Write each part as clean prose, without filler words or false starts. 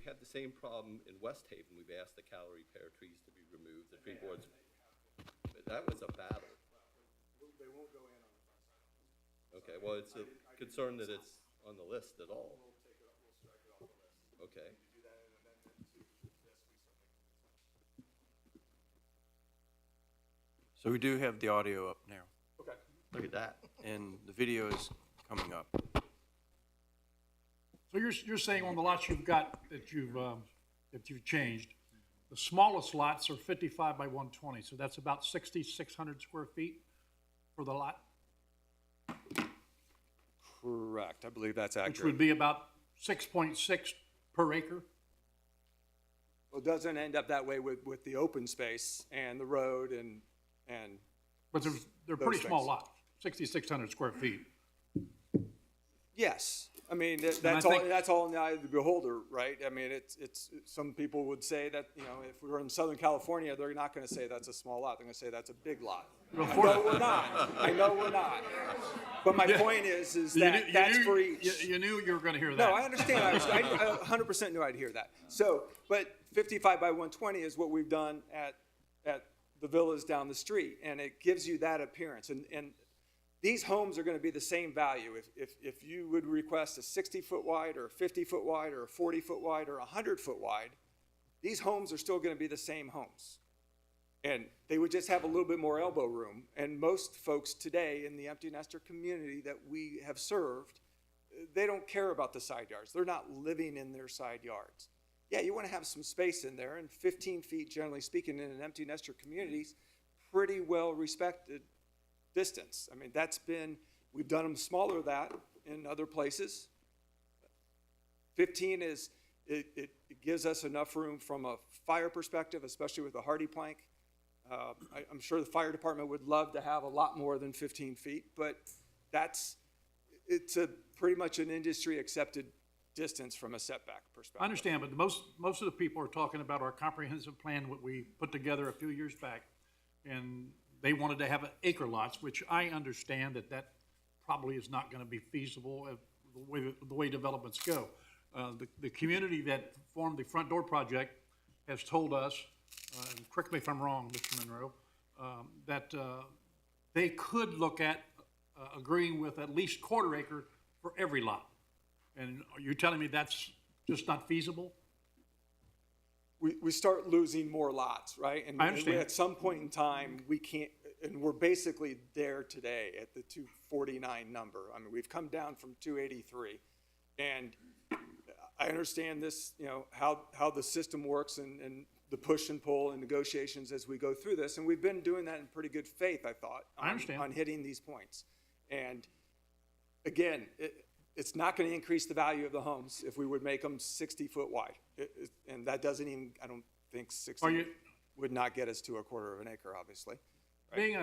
we've had the same problem in West Haven. We've asked the Callery pear trees to be removed, the tree boards. That was a battle. They won't go in on the front side. Okay, well, it's a concern that it's on the list at all. We'll take it up, we'll strike it off the list. Okay. If you do that in an amendment to this, we certainly can. So we do have the audio up now, Okay. Look at that. and the video is coming up. So you're saying on the lots you've got that you've changed, the smallest lots are 55 by 120, so that's about 6,600 square feet for the lot, Correct, I believe that's which accurate. would be about 6.6 per acre. Well, it doesn't end up that way with the open space and the road and But they're Those pretty small things. lots, 6,600 square feet. yes. I mean, I that's think- all, that's all in the eye of the beholder, right? I mean, it's, some people would say that, you know, if we were in Southern California, they're not gonna say that's a small lot, they're gonna say that's a big lot. Well, I know we're not, I know we're not. But my point is that that's for each. You knew you were gonna hear that. No, I understand. I 100% knew I'd hear that. So, but 55 by 120 is what we've done at the villas down the street, and it gives you that appearance. And these homes are going to be the same value. If you would request a 60-foot wide or a 50-foot wide or a 40-foot wide or a 100-foot wide, these homes are still going to be the same homes. And they would just have a little bit more elbow room. And most folks today in the empty nester community that we have served, they don't care about the side yards. They're not living in their side yards. Yeah, you want to have some space in there, and 15 feet, generally speaking, in an empty nester community is pretty well respected distance. I mean, we've done them smaller than that in other places. 15 is, it gives us enough room from a fire perspective, especially with a hardy plank. I'm sure the fire department would love to have a lot more than 15 feet, but it's pretty much an industry accepted distance from a setback perspective. I understand, but most of the people are talking about our comprehensive plan, what we put together a few years back, and they wanted to have acre lots, which I understand that probably is not gonna be feasible the way developments go. The community that formed the Front Door Project has told us, and correct me if I'm wrong, Mr. Monroe, that they could look at agreeing with at least quarter acre for every lot. And are you telling me that's just not feasible? We start losing more lots, right? And I understand. at some point in time, we can't, and we're basically there today at the 249 number. I mean, we've come down from 283. And I understand this, you know, how the system works and the push and pull and negotiations as we go through this. And we've been doing that in pretty good faith, I thought, I understand. on hitting these points. And again, it's not going to increase the value of the homes if we would make them 60-foot wide. And that doesn't even, I don't think 60 would not get us to a quarter of an acre, obviously. Right?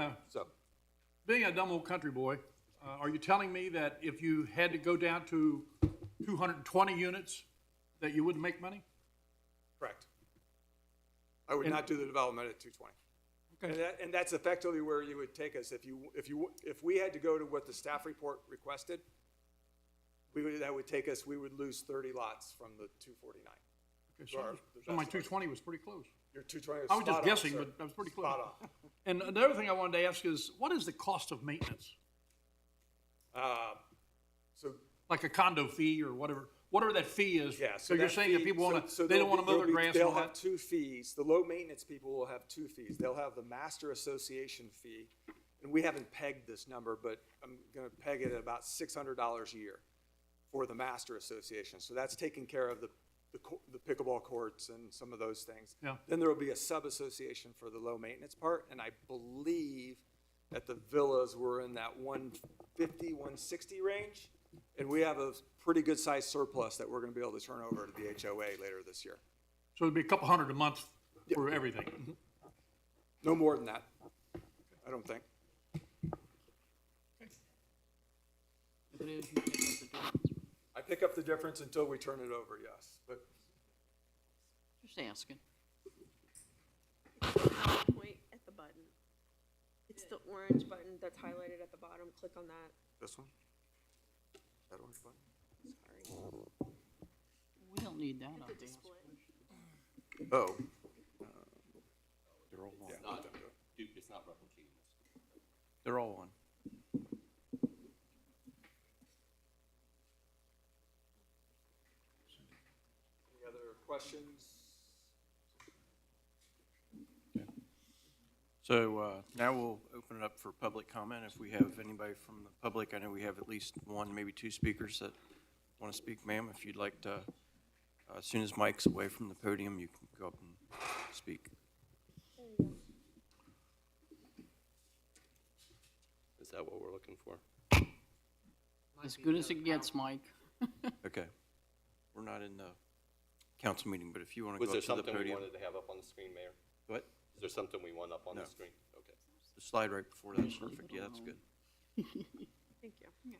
Being a dumb old country boy, are you telling me that if you had to go down to 220 units, that you wouldn't make money? Correct. I would not do the development at 220. Okay. And that's effectively where you would take us. If we had to go to what the staff report requested, that would take us, we would lose 30 lots from the 249. Okay, so my 220 was pretty close. Your 220 I was just spot on, guessing, sir. but I was pretty close. Spot on. And the other thing I wanted to ask is, what is the cost of maintenance? So Like a condo fee or whatever that fee is? yeah. So you're that saying that fee- people want to, so they don't want to mow there'll their be- grass and They'll all have that? two fees. The low maintenance people will have two fees. They'll have the master association fee, and we haven't pegged this number, but I'm going to peg it at about $600 a year for the master association. So that's taking care of the pickleball courts and some of those things. Yeah. Then there will be a sub-association for the low maintenance part, and I believe that the villas were in that 150, 160 range, and we have a pretty good sized surplus that we're gonna be able to turn over to the HOA later this year. So it'd be a couple hundred a month for everything? No more than that, I don't think. I pick up the difference until we turn it over, yes, but Just asking. Point at the button. It's the orange button that's highlighted at the bottom. Click on that. this one? That orange button? Sorry. We don't need that, I It's a guess. split. Oh. They're all one. Not, it's not replicating this. They're all one. Any other questions? So now we'll open it up for public comment. If we have anybody from the public, I know we have at least one, maybe two speakers that want to speak. Ma'am, if you'd like to, as soon as Mike's away from the podium, you can go up and speak. Is that what we're looking for? As good as it gets, Mike. Okay. We're not in the council meeting, but if you want to Was go there up to the something we podium. wanted to have up on the screen, Mayor? What? Is there something we want up on the No. screen? Okay. The slide right before that's perfect. Yeah, that's good. Thank you.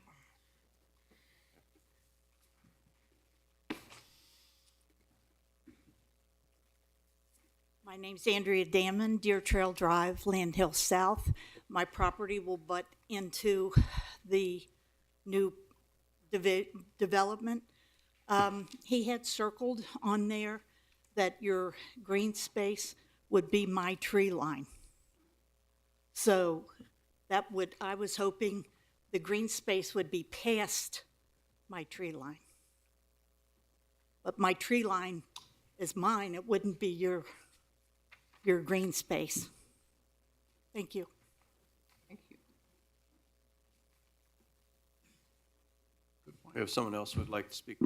My name's Andrea Damon, Deer Trail Drive, Land Hill South. My property will butt into the new development. He had circled on there that your green space would be my tree line. So that would, I was hoping the green space would be past my tree line. But my tree line is mine, it wouldn't be your green space. Thank you. Thank you. We have someone else who would like to speak.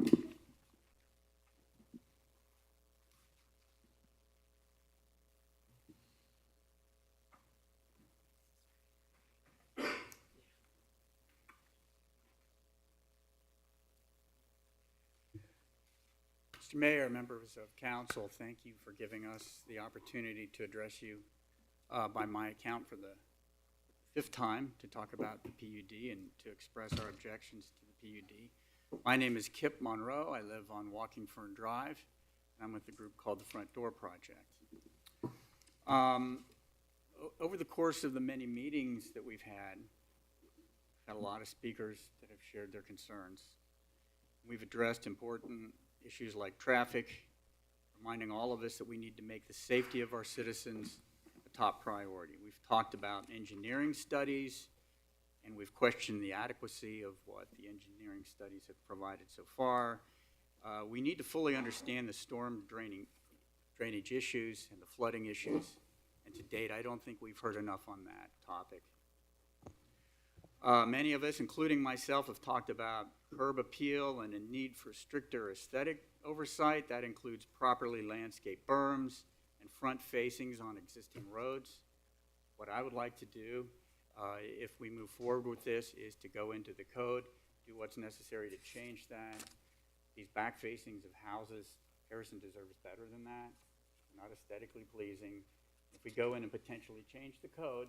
Mr. Mayor, members of council, thank you for giving us the opportunity to address you by my account for the fifth time to talk about the PUD and to express our objections to the PUD. My name is Kip Monroe. I live on Walking Fern Drive, and I'm with the group called the Front Door Project. Over the course of the many meetings that we've had a lot of speakers that have shared their concerns. We've addressed important issues like traffic, reminding all of us that we need to make the safety of our citizens a top priority. We've talked about engineering studies, and we've questioned the adequacy of what the engineering studies have provided so far. We need to fully understand the storm drainage issues and the flooding issues, and to date, I don't think we've heard enough on that topic. Many of us, including myself, have talked about curb appeal and a need for stricter aesthetic oversight. That includes properly landscaped berms and front facings on existing roads. What I would like to do, if we move forward with this, is to go into the code, do what's necessary to change that. These back facings of houses, Harrison deserves better than that. They're not aesthetically pleasing. If we go in and potentially change the code,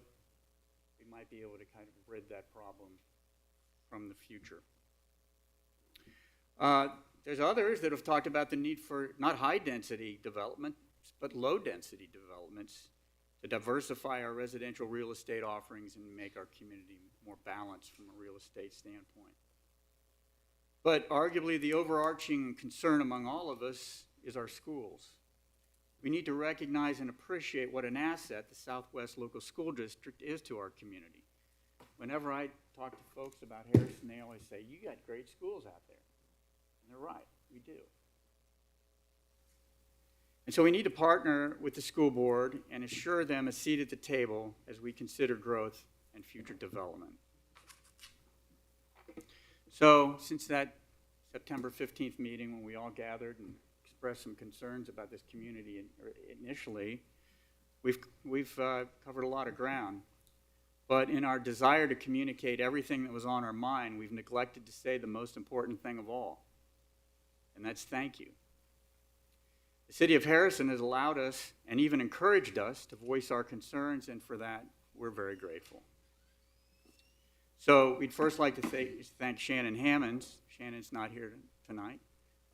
we might be able to kind of rid that problem from the future. There's others that have talked about the need for not high-density development, but low-density developments to diversify our residential real estate offerings and make our community more balanced from a real estate standpoint. But arguably, the overarching concern among all of us is our schools. We need to recognize and appreciate what an asset the Southwest Local School District is to our community. Whenever I talk to folks about Harrison, they always say, "You got great schools out there." And they're right, we do. And so we need to partner with the school board and assure them a seat at the table as we consider growth and future development. So since that September 15th meeting when we all gathered and expressed some concerns about this community initially, we've covered a lot of ground. But in our desire to communicate everything that was on our mind, we've neglected to say the most important thing of all, and that's thank you. The city of Harrison has allowed us and even encouraged us to voice our concerns, and for that, we're very grateful. So we'd first like to thank Shannon Hammonds. Shannon's not here tonight,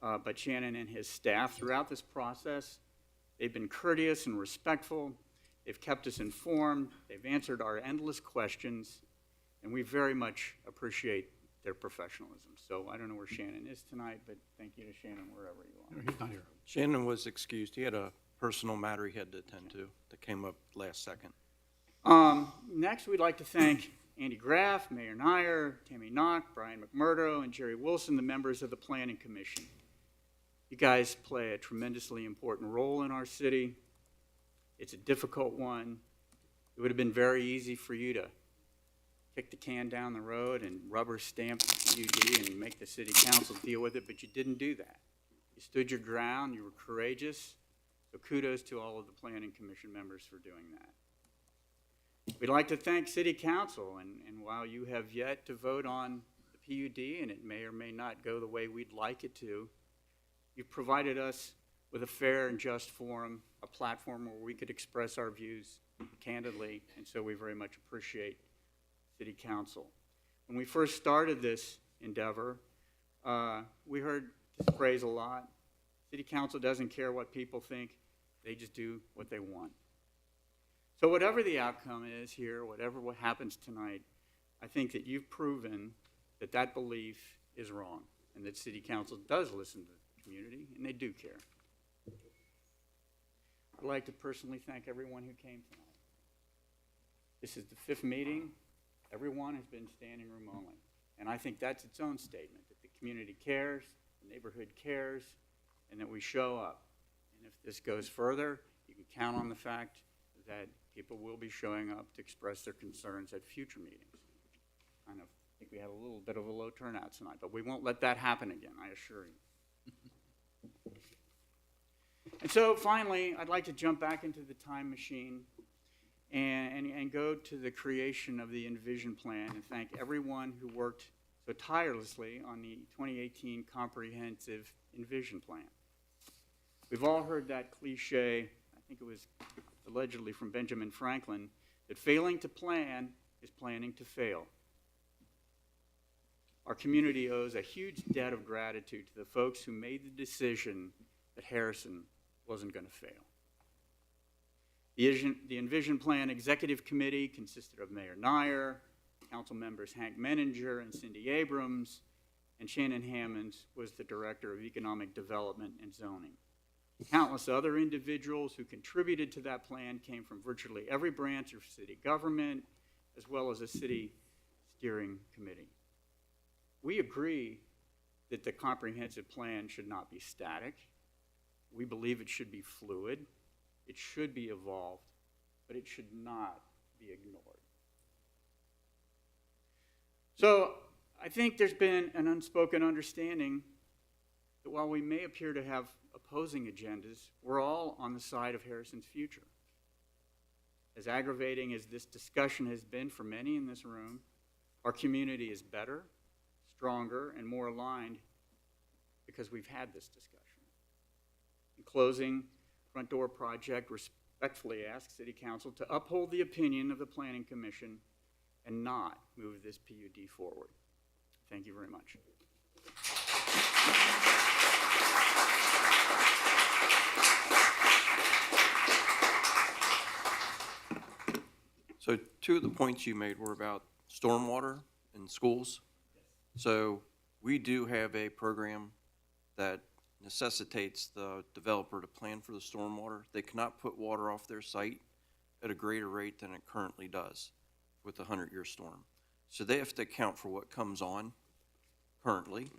but Shannon and his staff throughout this process, they've been courteous and respectful. They've kept us informed. They've answered our endless questions, and we very much appreciate their professionalism. So I don't know where Shannon is tonight, but thank you to Shannon wherever you are. He's not here. Shannon was excused. He had a personal matter he had to attend to that came up last second. Next, we'd like to thank Andy Graff, Mayor Nyer, Tammy Knock, Brian McMurdo, and Jerry Wilson, the members of the Planning Commission. You guys play a tremendously important role in our city. It's a difficult one. It would have been very easy for you to kick the can down the road and rubber stamp the PUD and make the city council deal with it, but you didn't do that. You stood your ground, you were courageous, so kudos to all of the Planning Commission members for doing that. We'd like to thank City Council, and while you have yet to vote on the PUD, and it may or may not go the way we'd like it to, you've provided us with a fair and just forum, a platform where we could express our views candidly, and so we very much appreciate City Council. When we first started this endeavor, we heard this phrase a lot. City Council doesn't care what people think, they just do what they want. So whatever the outcome is here, whatever what happens tonight, I think that you've proven that that belief is wrong and that City Council does listen to the community and they do care. I'd like to personally thank everyone who came tonight. This is the 5th meeting. Everyone has been standing room only. And I think that's its own statement, that the community cares, the neighborhood cares, and that we show up. And if this goes further, you can count on the fact that people will be showing up to express their concerns at future meetings. I think we had a little bit of a low turnout tonight, but we won't let that happen again, I assure you. And so finally, I'd like to jump back into the time machine and go to the creation of the Envision Plan and thank everyone who worked so tirelessly on the 2018 Comprehensive Envision Plan. We've all heard that cliche, I think it was allegedly from Benjamin Franklin, that failing to plan is planning to fail. Our community owes a huge debt of gratitude to the folks who made the decision that Harrison wasn't going to fail. The Envision Plan Executive Committee consisted of Mayor Nyer, Council members Hank Menninger and Cindy Abrams, and Shannon Hammonds was the Director of Economic Development and Zoning. Countless other individuals who contributed to that plan came from virtually every branch of city government, as well as a city steering committee. We agree that the comprehensive plan should not be static. We believe it should be fluid. It should be evolved, but it should not be ignored. So I think there's been an unspoken understanding that while we may appear to have opposing agendas, we're all on the side of Harrison's future. As aggravating as this discussion has been for many in this room, our community is better, stronger, and more aligned because we've had this discussion. In closing, Front Door Project respectfully asks City Council to uphold the opinion of the Planning Commission and not move this PUD forward. Thank you very much. So 2 of the points you made were about stormwater in schools. So we do have a program that necessitates the developer to plan for the stormwater. They cannot put water off their site at a greater rate than it currently does with the 100-year storm. So they have to account for what comes on currently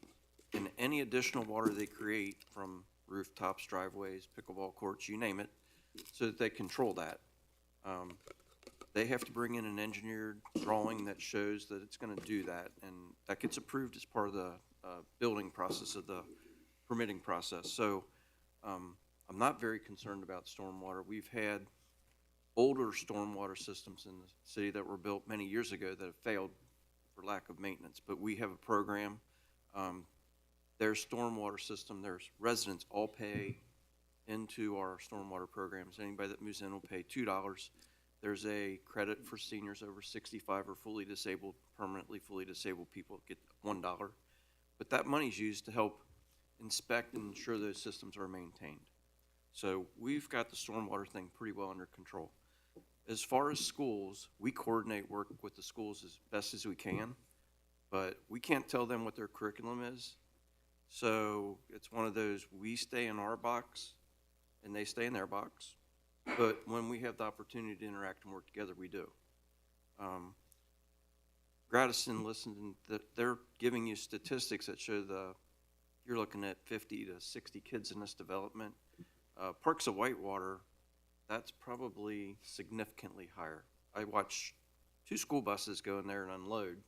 and any additional water they create from rooftops, driveways, pickleball courts, you name it, so that they control that. They have to bring in an engineered drawing that shows that it's going to do that, and that gets approved as part of the building process of the permitting process. So I'm not very concerned about stormwater. We've had older stormwater systems in the city that were built many years ago that have failed for lack of maintenance, but we have a program. Their stormwater system, there's residents all pay into our stormwater programs. Anybody that moves in will pay $2. There's a credit for seniors over 65 or fully disabled, permanently fully disabled people get $1. But that money's used to help inspect and ensure those systems are maintained. So we've got the stormwater thing pretty well under control. As far as schools, we coordinate work with the schools as best as we can. but we can't tell them what their curriculum is. So it's one of those, we stay in our box and they stay in their box. But when we have the opportunity to interact and work together, we do. Gradison listened, they're giving you statistics that show you're looking at 50 to 60 kids in this development. Parks of Whitewater, that's probably significantly higher. I watch 2 school buses go in there and unload,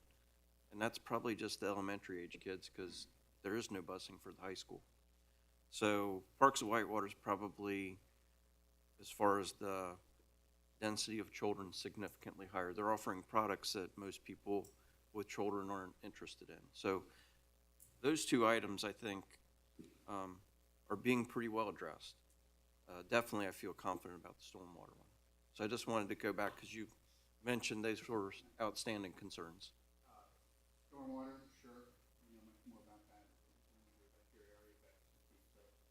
and that's probably just the elementary age kids because there is no busing for the high school. So Parks of Whitewater is probably, as far as the density of children, significantly higher. They're offering products that most people with children aren't interested in. So those 2 items, I think, are being pretty well addressed. Definitely, I feel confident about the stormwater one. So I just wanted to go back because you mentioned those were outstanding concerns. Stormwater, sure, you know much more about that. About your area, but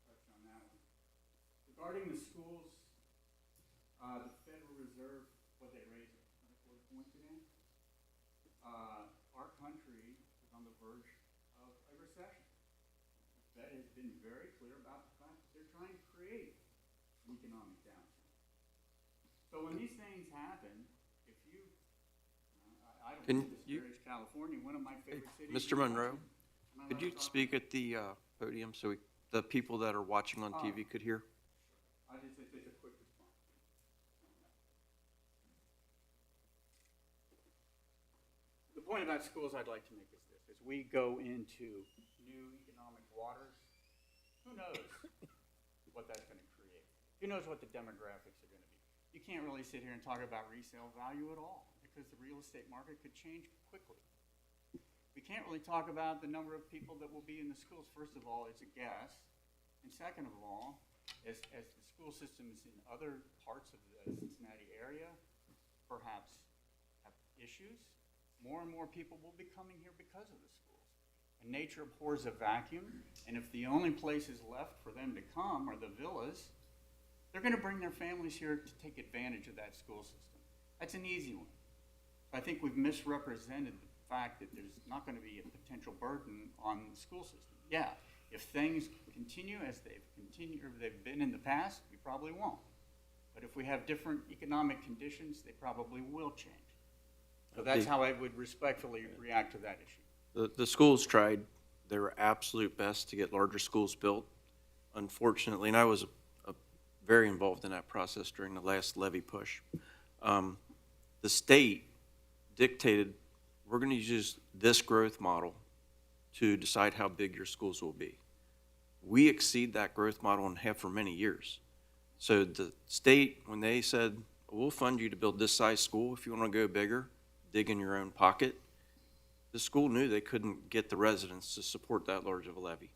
touch on that one. Regarding the schools, the Federal Reserve, what they raised it, 1/4 point today. Our country is on the verge of a recession. The Fed has been very clear about the fact that they're trying to create an economic downturn. So when these things happen, if you, I don't live in this area, California, one of my favorite cities. Mr. Monroe, could you speak at the podium so the people that are watching on TV could hear? I just said there's a quick response. The point about schools I'd like to make is this: as we go into new economic waters, who knows what that's going to create? Who knows what the demographics are going to be? You can't really sit here and talk about resale value at all because the real estate market could change quickly. We can't really talk about the number of people that will be in the schools. First of all, it's a guess. And second of all, as the school systems in other parts of the Cincinnati area perhaps have issues, more and more people will be coming here because of the schools. And nature abhors a vacuum, and if the only places left for them to come are the villas, they're going to bring their families here to take advantage of that school system. That's an easy one. I think we've misrepresented the fact that there's not going to be a potential burden on the school system. Yeah, if things continue as they've been in the past, we probably won't. But if we have different economic conditions, they probably will change. So that's how I would respectfully react to that issue. The schools tried their absolute best to get larger schools built. Unfortunately, and I was very involved in that process during the last levy push. The state dictated, we're going to use this growth model to decide how big your schools will be. We exceed that growth model and have for many years. So the state, when they said, we'll fund you to build this size school, if you want to go bigger, dig in your own pocket, the school knew they couldn't get the residents to support that large of a levy.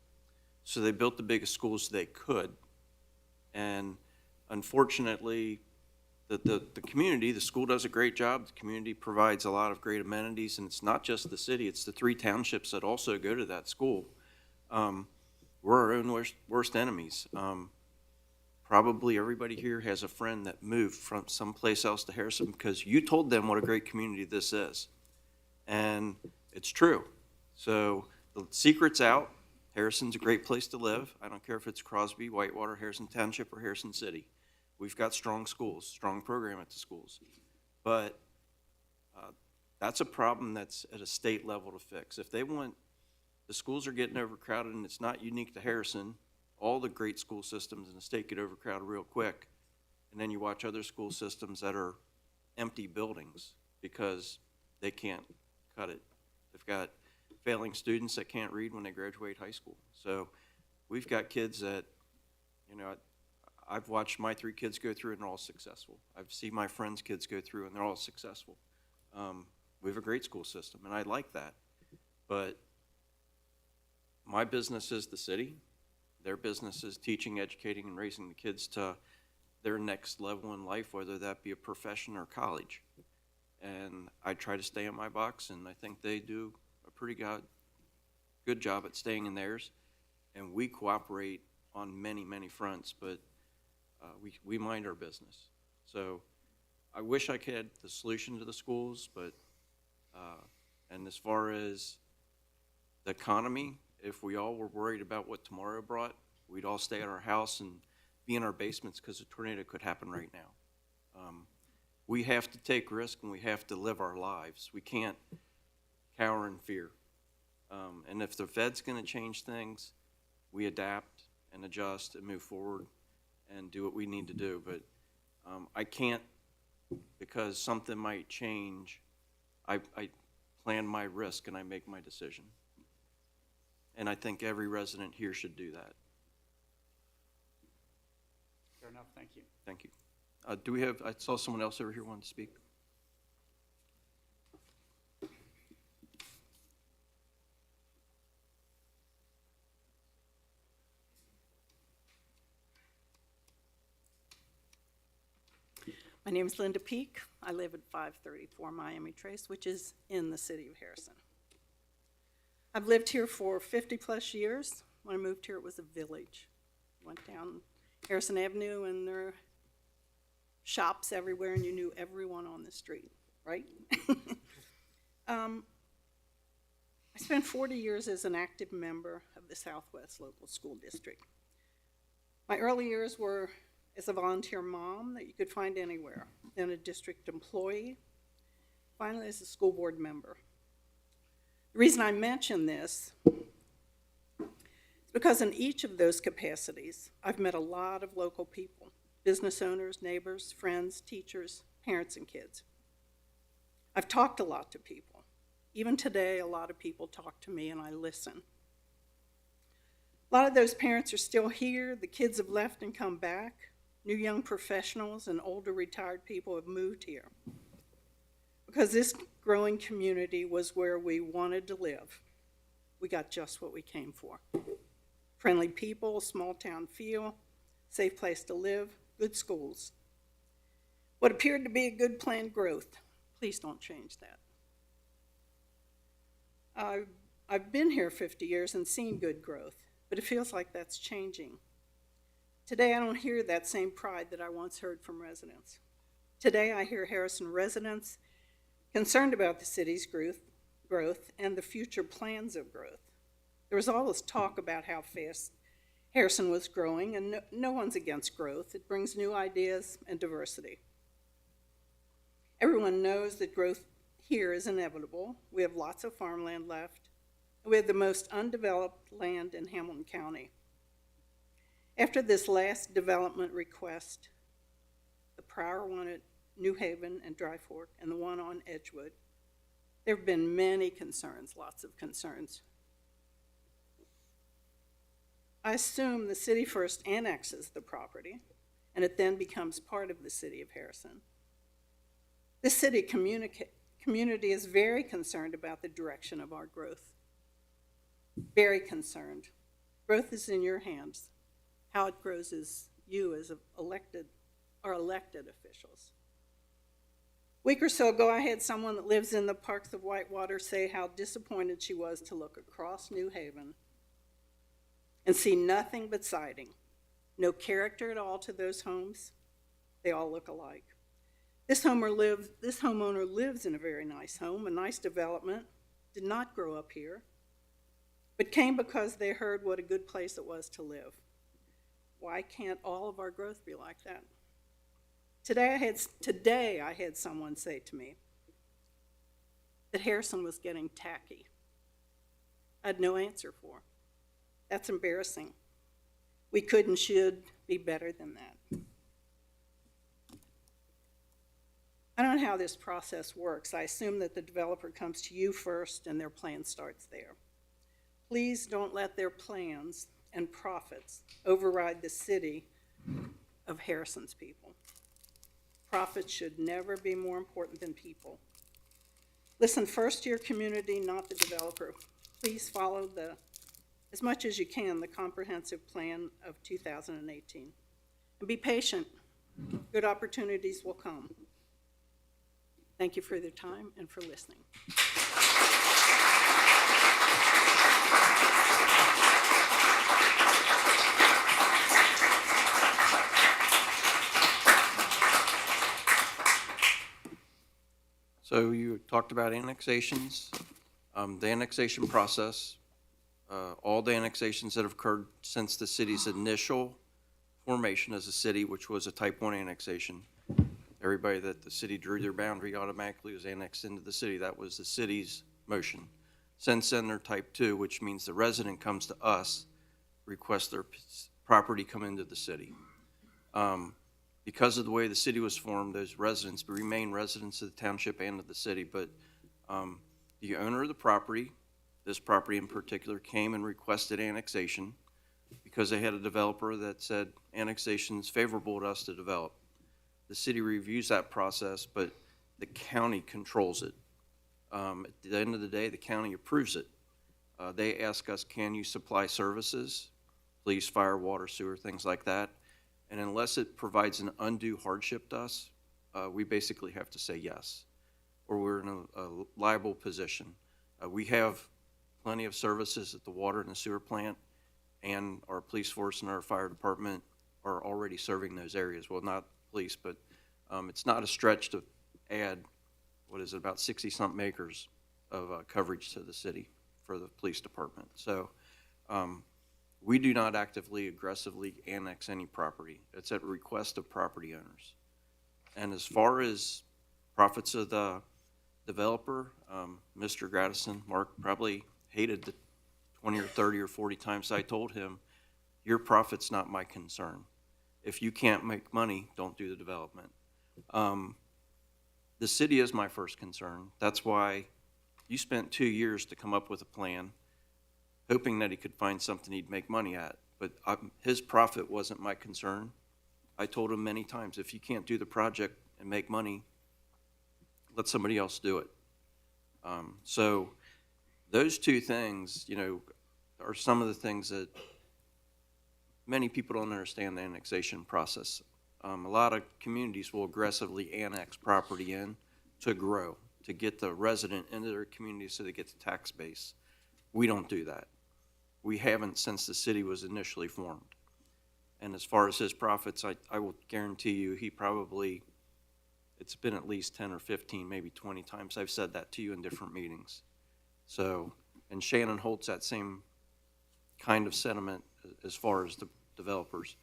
So they built the biggest schools they could. And unfortunately, the community, the school does a great job. The community provides a lot of great amenities, and it's not just the city, it's the 3 townships that also go to that school. We're our own worst enemies. Probably everybody here has a friend that moved from someplace else to Harrison because you told them what a great community this is. And it's true. So the secret's out. Harrison's a great place to live. I don't care if it's Crosby, Whitewater, Harrison Township, or Harrison City. We've got strong schools, strong program at the schools. But that's a problem that's at a state level to fix. If they want, the schools are getting overcrowded, and it's not unique to Harrison. All the great school systems in the state get overcrowded real quick. And then you watch other school systems that are empty buildings because they can't cut it. They've got failing students that can't read when they graduate high school. So we've got kids that, you know, I've watched my 3 kids go through and they're all successful. I've seen my friends' kids go through and they're all successful. We have a great school system and I like that. But my business is the city. Their business is teaching, educating, and raising the kids to their next level in life, whether that be a profession or college. And I try to stay in my box, and I think they do a pretty good job at staying in theirs. And we cooperate on many, many fronts, but we mind our business. So I wish I could have the solution to the schools, but and as far as the economy, if we all were worried about what tomorrow brought, we'd all stay at our house and be in our basements because a tornado could happen right now. We have to take risk and we have to live our lives. We can't cower in fear. And if the Fed's going to change things, we adapt and adjust and move forward and do what we need to do. But I can't, because something might change, I plan my risk and I make my decision. And I think every resident here should do that. Fair enough, thank you. Thank you. Do we have, I saw someone else over here wanted to speak. My name is Linda Peak. I live at 534 Miami Trace, which is in the city of Harrison. I've lived here for 50-plus years. When I moved here, it was a village. Went down Harrison Avenue, and there are shops everywhere, and you knew everyone on the street, right? I spent 40 years as an active member of the Southwest Local School District. My early years were as a volunteer mom that you could find anywhere, then a district employee, finally as a school board member. The reason I mention this is because in each of those capacities, I've met a lot of local people, business owners, neighbors, friends, teachers, parents, and kids. I've talked a lot to people. Even today, a lot of people talk to me and I listen. A lot of those parents are still here. The kids have left and come back. New young professionals and older retired people have moved here. Because this growing community was where we wanted to live. We got just what we came for. Friendly people, small town feel, safe place to live, good schools. What appeared to be a good planned growth, please don't change that. I've been here 50 years and seen good growth, but it feels like that's changing. Today, I don't hear that same pride that I once heard from residents. Today, I hear Harrison residents concerned about the city's growth and the future plans of growth. There was always talk about how fast Harrison was growing, and no one's against growth. It brings new ideas and diversity. Everyone knows that growth here is inevitable. We have lots of farmland left, and we have the most undeveloped land in Hamilton County. After this last development request, the prior one at New Haven and Dry Fork and the one on Edgewood, there have been many concerns, lots of concerns. I assume the city first annexes the property, and it then becomes part of the city of Harrison. The city community is very concerned about the direction of our growth. Very concerned. Growth is in your hands. How it grows is you as elected officials. A week or so ago, I had someone that lives in the Parks of Whitewater say how disappointed she was to look across New Haven and see nothing but siding. No character at all to those homes. They all look alike. This homeowner lives in a very nice home, a nice development, did not grow up here, but came because they heard what a good place it was to live. Why can't all of our growth be like that? Today I had someone say to me that Harrison was getting tacky. I had no answer for. That's embarrassing. We could and should be better than that. I don't know how this process works. I assume that the developer comes to you first and their plan starts there. Please don't let their plans and profits override the city of Harrison's people. Profits should never be more important than people. Listen first to your community, not the developer. Please follow as much as you can, the comprehensive plan of 2018. And be patient. Good opportunities will come. Thank you for your time and for listening. So you talked about annexations. The annexation process all the annexations that have occurred since the city's initial formation as a city, which was a type 1 annexation. Everybody that the city drew their boundary automatically was annexed into the city. That was the city's motion. Since then, they're type 2, which means the resident comes to us, requests their property come into the city. Because of the way the city was formed, those residents remain residents of the township and of the city, but the owner of the property, this property in particular, came and requested annexation because they had a developer that said annexation is favorable to us to develop. The city reviews that process, but the county controls it. At the end of the day, the county approves it. They ask us, can you supply services, police, fire, water, sewer, things like that? And unless it provides an undue hardship to us, we basically have to say yes, or we're in a liable position. We have plenty of services at the water and the sewer plant, and our police force and our fire department are already serving those areas. Well, not police, but it's not a stretch to add, what is it, about 60-something acres of coverage to the city for the police department. So we do not actively, aggressively annex any property. It's at request of property owners. And as far as profits of the developer, Mr. Gradison, Mark, probably hated the 20 or 30 or 40 times I told him, your profit's not my concern. If you can't make money, don't do the development. The city is my first concern. That's why you spent 2 years to come up with a plan, hoping that he could find something he'd make money at. But his profit wasn't my concern. I told him many times, if you can't do the project and make money, let somebody else do it. So those two things, you know, are some of the things that many people don't understand the annexation process. A lot of communities will aggressively annex property in to grow, to get the resident into their community so they get the tax base. We don't do that. We haven't since the city was initially formed. And as far as his profits, I will guarantee you he probably, it's been at least 10 or 15, maybe 20 times I've said that to you in different meetings. So, and Shannon holds that same kind of sentiment as far as the developers.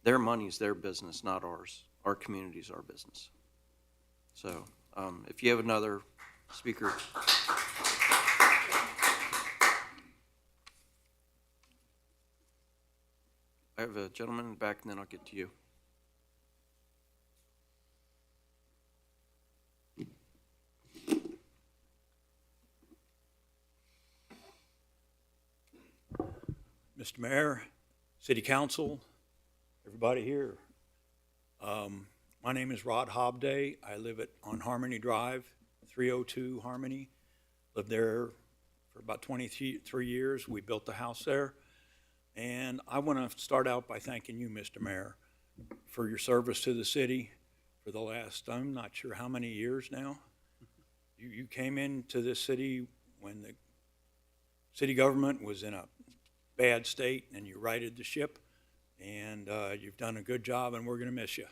Their money's their business, not ours. Our community's our business. So, if you have another speaker. I have a gentleman in the back, and then I'll get to you. Mr. Mayor, City Council, everybody here. My name is Rod Hobday. I live on Harmony Drive, 302 Harmony. Lived there for about 23 years. We built the house there. And I want to start out by thanking you, Mr. Mayor, for your service to the city for the last, I'm not sure how many years now. You came into this city when the city government was in a bad state, and you righted the ship, and you've done a good job, and we're going to miss you.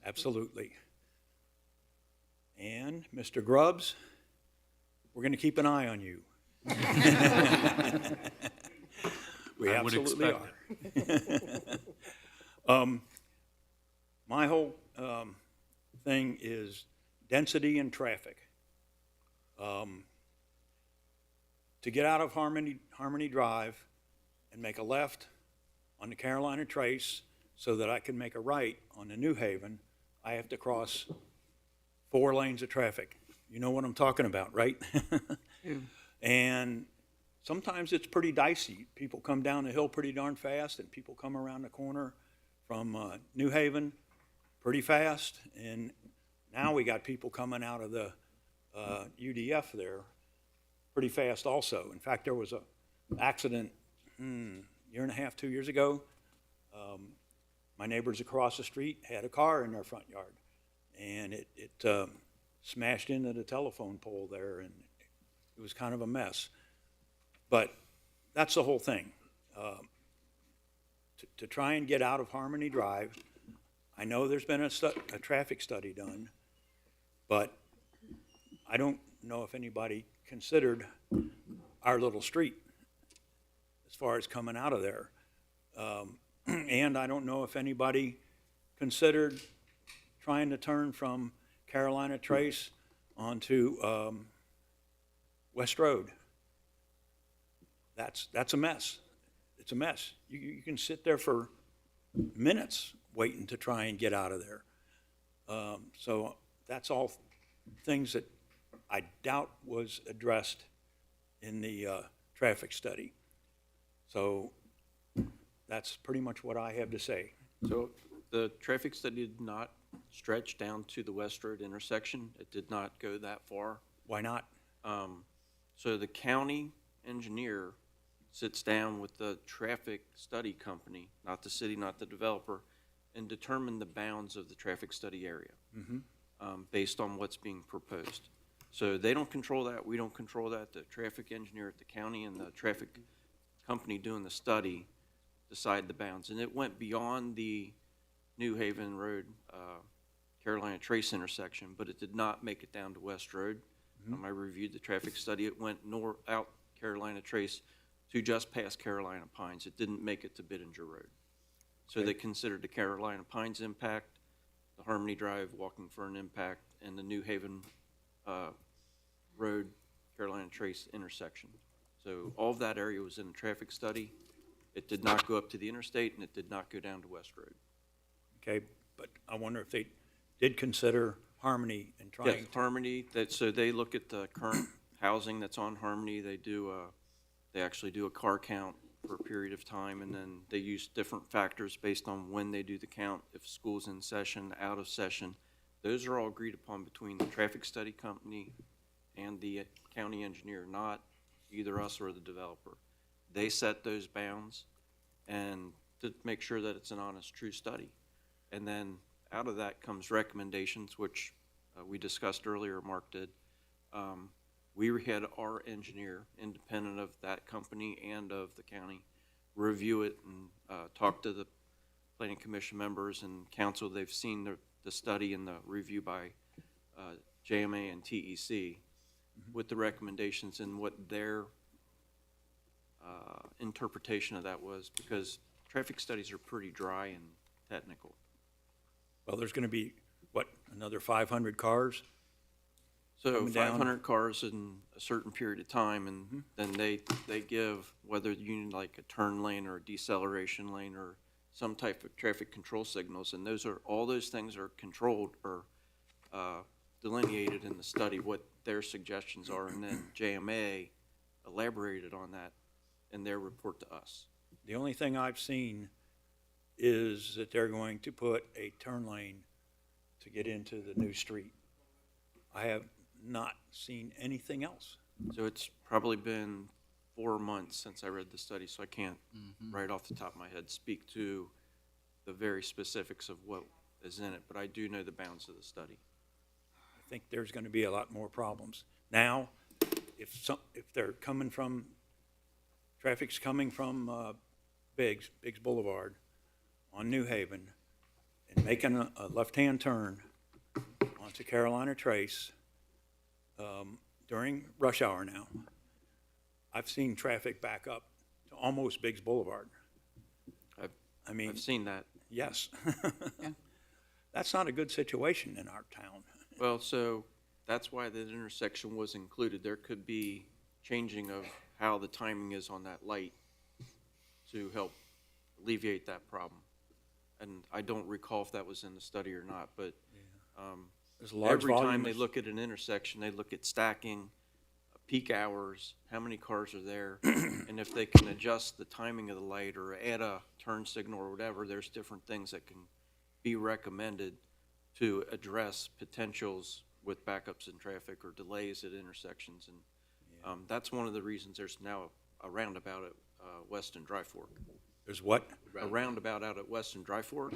Absolutely. And Mr. Grubbs, we're going to keep an eye on you. We absolutely are. My whole thing is density and traffic. To get out of Harmony Drive and make a left on the Carolina Trace so that I can make a right on the New Haven, I have to cross 4 lanes of traffic. You know what I'm talking about, right? Yeah. And sometimes it's pretty dicey. People come down the hill pretty darn fast, and people come around the corner from New Haven pretty fast. And now we got people coming out of the UDF there pretty fast also. In fact, there was an accident year and a half, 2 years ago. My neighbors across the street had a car in their front yard, and it smashed into the telephone pole there, and it was kind of a mess. But that's the whole thing. To try and get out of Harmony Drive, I know there's been a traffic study done, but I don't know if anybody considered our little street. as far as coming out of there. And I don't know if anybody considered trying to turn from Carolina Trace onto West Road. That's a mess. It's a mess. You can sit there for minutes waiting to try and get out of there. So that's all things that I doubt was addressed in the traffic study. So that's pretty much what I have to say. So the traffic study did not stretch down to the West Road intersection. It did not go that far. Why not? So the county engineer sits down with the traffic study company, not the city, not the developer, and determine the bounds of the traffic study area based on what's being proposed. So they don't control that. We don't control that. The traffic engineer at the county and the traffic company doing the study decide the bounds. And it went beyond the New Haven Road, Carolina Trace intersection, but it did not make it down to West Road. I reviewed the traffic study. It went out Carolina Trace to just past Carolina Pines. It didn't make it to Biddinger Road. So they considered the Carolina Pines impact, the Harmony Drive Walking Fern impact, and the New Haven Road, Carolina Trace intersection. So all of that area was in the traffic study. It did not go up to the interstate, and it did not go down to West Road. Okay, but I wonder if they did consider Harmony and trying. Yes, Harmony, so they look at the current housing that's on Harmony. They actually do a car count for a period of time, and then they use different factors based on when they do the count, if school's in session, out of session. Those are all agreed upon between the traffic study company and the county engineer, not either us or the developer. They set those bounds and to make sure that it's an honest, true study. And then out of that comes recommendations, which we discussed earlier, Mark did. We had our engineer, independent of that company and of the county, review it and talk to the planning commission members and council. They've seen the study and the review by JMA and TEC with the recommendations and what their interpretation of that was, because traffic studies are pretty dry and technical. Well, there's going to be, what, another 500 cars? So Coming down. 500 cars in a certain period of time, and then they give whether you need like a turn lane or a deceleration lane or some type of traffic control signals, and all those things are controlled or delineated in the study, what their suggestions are, and then JMA elaborated on that in their report to us. The only thing I've seen is that they're going to put a turn lane to get into the new street. I have not seen anything else. So it's probably been 4 months since I read the study, so I can't right off the top of my head speak to the very specifics of what is in it, but I do know the bounds of the study. I think there's going to be a lot more problems. Now, if they're coming from, traffic's coming from Biggs Boulevard on New Haven and making a left-hand turn onto Carolina Trace during rush hour now, I've seen traffic back up to almost Biggs Boulevard. I've seen that. Yes. That's not a good situation in our town. Well, so that's why that intersection was included. There could be changing of how the timing is on that light to help alleviate that problem. And I don't recall if that was in the study or not, but There's a large every time volume they of- look at an intersection, they look at stacking, peak hours, how many cars are there, and if they can adjust the timing of the light or add a turn signal or whatever, there's different things that can be recommended to address potentials with backups in traffic or delays at intersections. And that's one of the reasons there's now a roundabout at Weston Dry Fork. There's what? A roundabout out at Weston Dry Fork.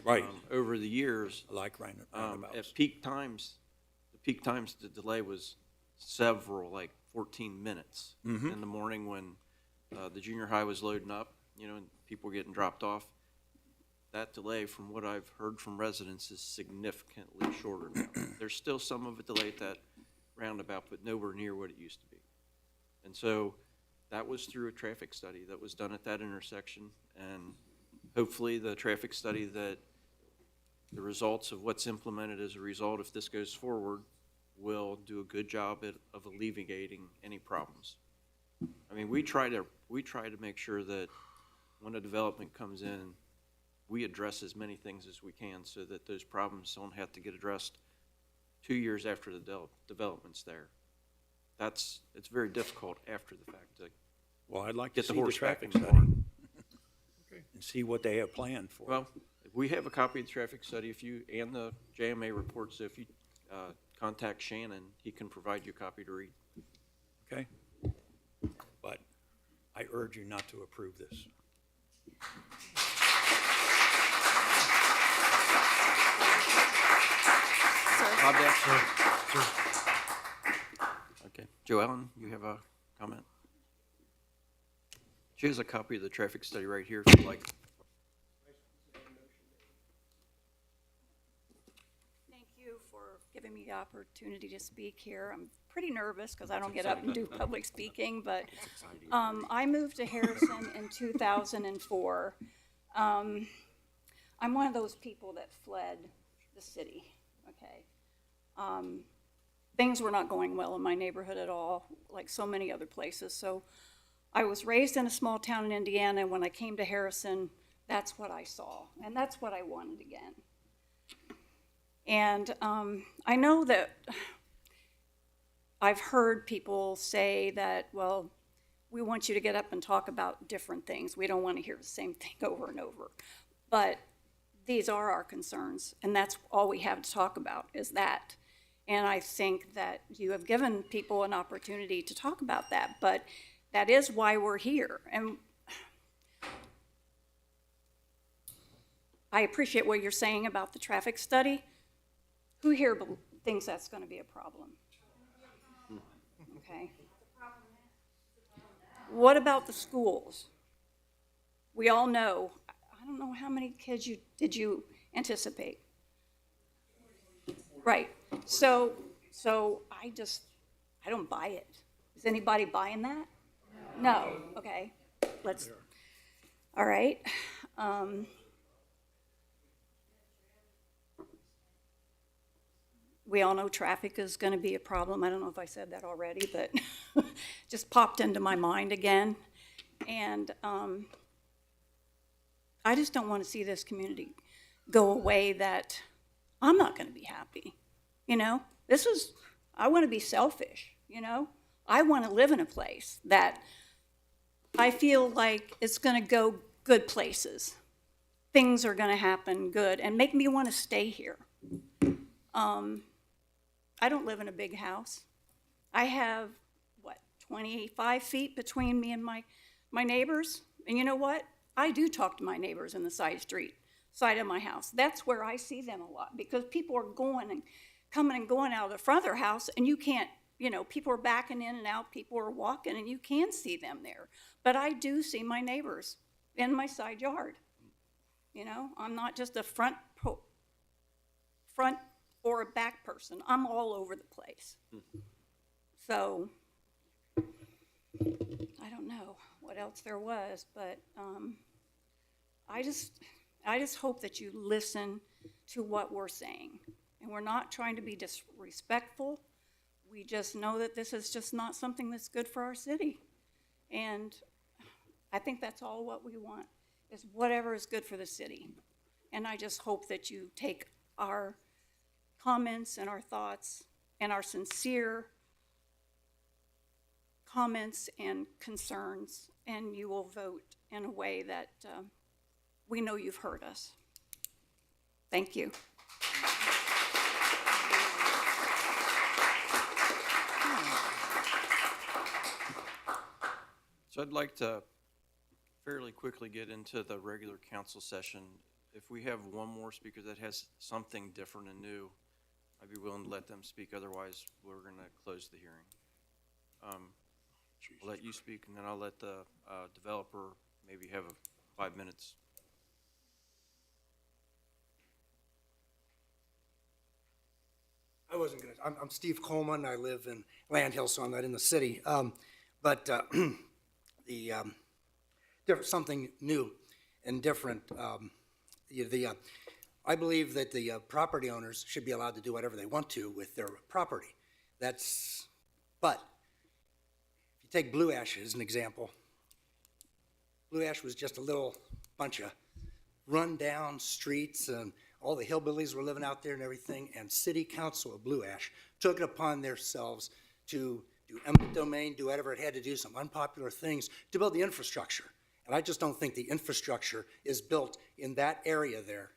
Right. Over the years, I like roundabouts. at peak times, the delay was several, like 14 minutes in the morning when the junior high was loading up, and people were getting dropped off. That delay, from what I've heard from residents, is significantly shorter now. There's still some of a delay at that roundabout, but nowhere near what it used to be. And so that was through a traffic study that was done at that intersection. And hopefully the traffic study that the results of what's implemented as a result, if this goes forward, will do a good job of alleviating any problems. I mean, we try to make sure that when a development comes in, we address as many things as we can so that those problems don't have to get addressed 2 years after the development's there. It's very difficult after the fact to Well, I'd like to get the see the horse back in traffic the study barn. and see what they have planned for. Well, we have a copy of the traffic study and the JMA report, so if you contact Shannon, he can provide you a copy to read. Okay? But I urge you not to approve this. Bob Dax? Okay. Joe Allen, you have a comment? She has a copy of the traffic study right here if you'd like. Thank you for giving me the opportunity to speak here. I'm pretty nervous because I don't get up and do public speaking, but I moved to Harrison in 2004. I'm one of those people that fled the city, okay? Things were not going well in my neighborhood at all, like so many other places. So I was raised in a small town in Indiana, and when I came to Harrison, that's what I saw, and that's what I wanted again. And I know that I've heard people say that, well, we want you to get up and talk about different things. We don't want to hear the same thing over and over. But these are our concerns, and that's all we have to talk about is that. And I think that you have given people an opportunity to talk about that, but that is why we're here. And I appreciate what you're saying about the traffic study. Who here thinks that's going to be a problem? Okay. What about the schools? We all know, I don't know how many kids did you anticipate? Right. So I don't buy it. Is anybody buying that? No. Okay. All right. We all know traffic is going to be a problem. I don't know if I said that already, but just popped into my mind again. And I just don't want to see this community go away that I'm not going to be happy. You know, I want to be selfish, you know. I want to live in a place that I feel like it's going to go good places. Things are going to happen good and make me want to stay here. I don't live in a big house. I have, 25 feet between me and my neighbors. And you know what? I do talk to my neighbors in the side of my house. That's where I see them a lot because people are coming and going out of the front of their house, and you can't, people are backing in and out, people are walking, and you can see them there. But I do see my neighbors in my side yard. I'm not just a front or a back person. I'm all over the place. So I don't know what else there was, but I just hope that you listen to what we're saying. And we're not trying to be disrespectful. We just know that this is just not something that's good for our city. And I think that's all what we want, is whatever is good for the city. And I just hope that you take our comments and our thoughts and our sincere comments and concerns, and you will vote in a way that we know you've heard us. Thank you. So I'd like to fairly quickly get into the regular council session. If we have one more speaker that has something different and new, I'd be willing to let them speak. Otherwise, we're going to close the hearing. I'll let you speak, and then I'll let the developer maybe have 5 minutes. I wasn't gonna, I'm Steve Coleman, I live in Land Hill, so I'm not in the city. But the, different, something new and different. I believe that the property owners should be allowed to do whatever they want to with their property. But if you take Blue Ash as an example, Blue Ash was just a little bunch of run-down streets, and all the hillbillies were living out there and everything, and City Council of Blue Ash took it upon themselves to do eminent domain, do whatever it had to do, some unpopular things, to build the infrastructure. And I just don't think the infrastructure is built in that area there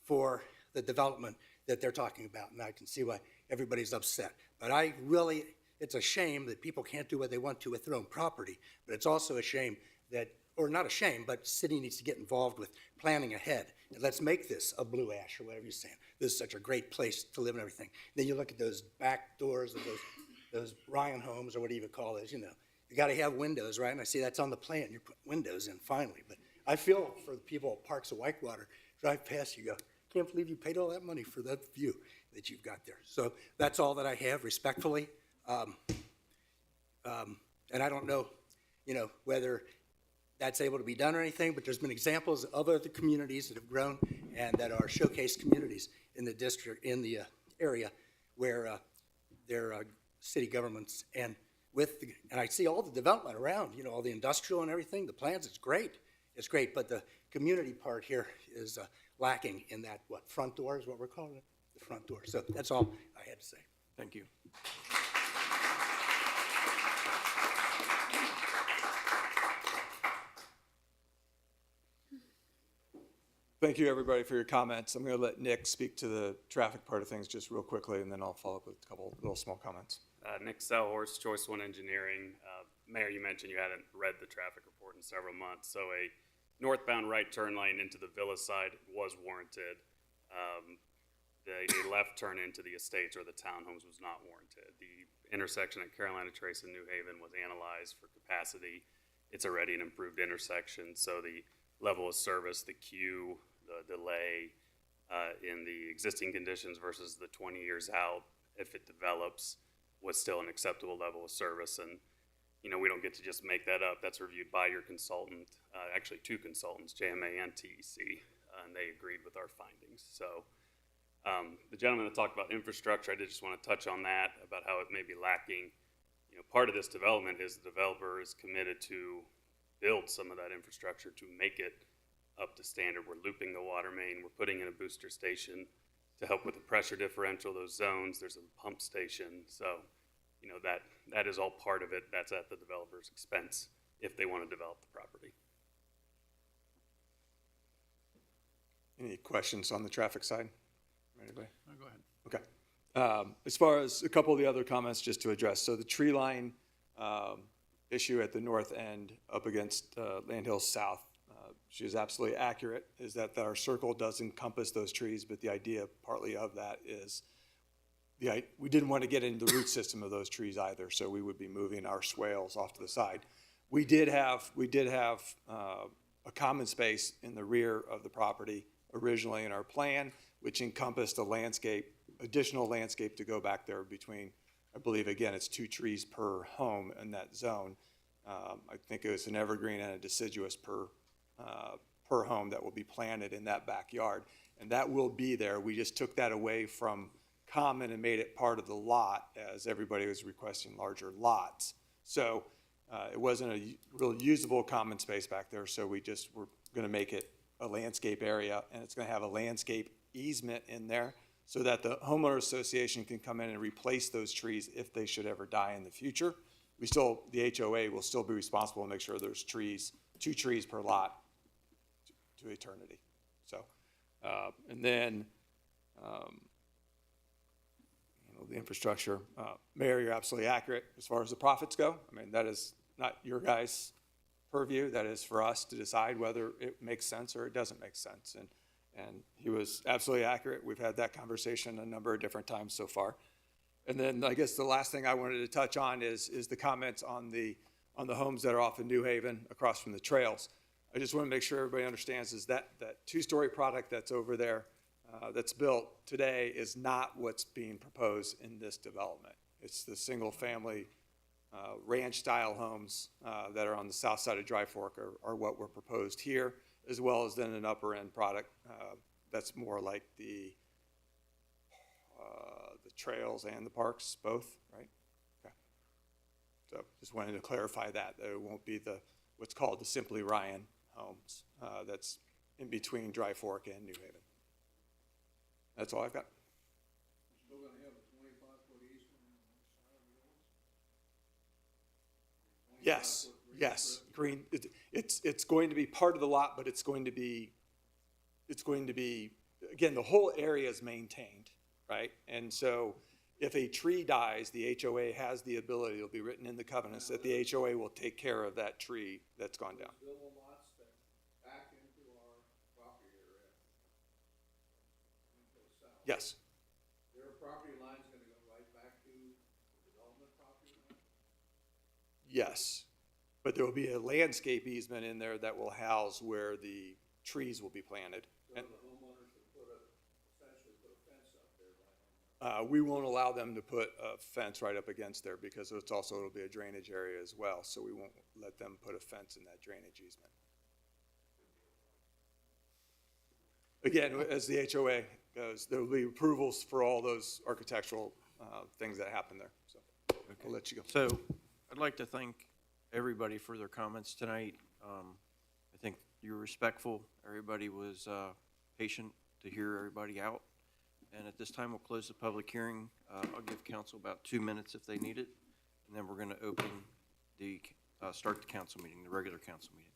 for the development that they're talking about, and I can see why everybody's upset. But it's a shame that people can't do what they want to with their own property, but it's also a shame that, or not a shame, but city needs to get involved with planning ahead. And let's make this a Blue Ash, or whatever you're saying. This is such a great place to live and everything. Then you look at those back doors of those Ryan homes, or what do you call those, you gotta have windows, right? And I see that's on the plan, you're putting windows in finally. But I feel for the people at Parks of Whitewater, drive past, you go, can't believe you paid all that money for that view that you've got there. So that's all that I have, respectfully. And I don't know, whether that's able to be done or anything, but there's been examples of other communities that have grown and that are showcase communities in the district, in the area where there are city governments and and I see all the development around, all the industrial and everything, the plans, it's great, but the community part here is lacking in that, front door is what we're calling it, the front door. So that's all I had to say. Thank you. Thank you, everybody, for your comments. I'm going to let Nick speak to the traffic part of things just real quickly, and then I'll follow up with a couple little small comments. Nick Sellhorst, Choice One Engineering. Mayor, you mentioned you hadn't read the traffic report in several months, so a northbound right turn lane into the Villa side was warranted. A left turn into the estates or the townhomes was not warranted. The intersection at Carolina Trace and New Haven was analyzed for capacity. It's already an improved intersection, so the level of service, the queue, the delay in the existing conditions versus the 20 years out, if it develops, was still an acceptable level of service. And, we don't get to just make that up. That's reviewed by your consultant, actually two consultants, JMA and TEC, and they agreed with our findings. So the gentleman that talked about infrastructure, I did just want to touch on that, about how it may be lacking. Part of this development is the developer is committed to build some of that infrastructure to make it up to standard. We're looping the water main. We're putting in a booster station to help with the pressure differential, those zones. There's a pump station. So, that is all part of it. That's at the developer's expense if they want to develop the property. Any questions on the traffic side? Anybody? No, go ahead. Okay. As far as a couple of the other comments just to address, so the tree line issue at the north end up against Land Hills South, she is absolutely accurate, is that our circle does encompass those trees, but the idea partly of that is we didn't want to get into the root system of those trees either, so we would be moving our swales off to the side. We did have a common space in the rear of the property originally in our plan, which encompassed additional landscape to go back there between, I believe, again, it's 2 trees per home in that zone. I think it was an evergreen and a deciduous per home that will be planted in that backyard. And that will be there. We just took that away from common and made it part of the lot, as everybody was requesting larger lots. So it wasn't a real usable common space back there, so we just were gonna make it a landscape area, and it's gonna have a landscape easement in there so that the homeowner association can come in and replace those trees if they should ever die in the future. The HOA will still be responsible to make sure there's 2 trees per lot to eternity. So, and then, the infrastructure, Mayor, you're absolutely accurate as far as the profits go. I mean, that is not your guys' purview. That is for us to decide whether it makes sense or it doesn't make sense. And he was absolutely accurate. We've had that conversation a number of different times so far. And then I guess the last thing I wanted to touch on is the comments on the homes that are off in New Haven across from the trails. I just want to make sure everybody understands is that 2-story product that's over there that's built today is not what's being proposed in this development. It's the single family ranch-style homes that are on the south side of Dry Fork are what were proposed here, as well as then an upper-end product that's more like the trails and the parks, both, right? Okay. So just wanted to clarify that it won't be what's called the Simply Ryan homes that's in between Dry Fork and New Haven. That's all I've got. Still gonna have a 25-foot easement on one side of the Yes, yes, green, it's going to be part of the lot, but it's going to be, again, the whole area is maintained, right? And so if a tree dies, the HOA has the ability, it'll be written in the covenants, that the HOA will take care of that tree that's gone down. Still a lots that back into our property area. To the south. Yes, Their property line's gonna go right back to the development property line? yes. But there will be a landscape easement in there that will house where the trees will be planted. So And the homeowners will essentially put a fence up there right on. we won't allow them to put a fence right up against there because it'll be a drainage area as well. So we won't let them put a fence in that drainage easement. Again, as the HOA goes, there will be approvals for all those architectural things that happen there. So I'll let you go. So I'd like to thank everybody for their comments tonight. I think you were respectful. Everybody was patient to hear everybody out. And at this time, we'll close the public hearing. I'll give council about 2 minutes if they need it. And then we're going to open start the council meeting, the regular council meeting.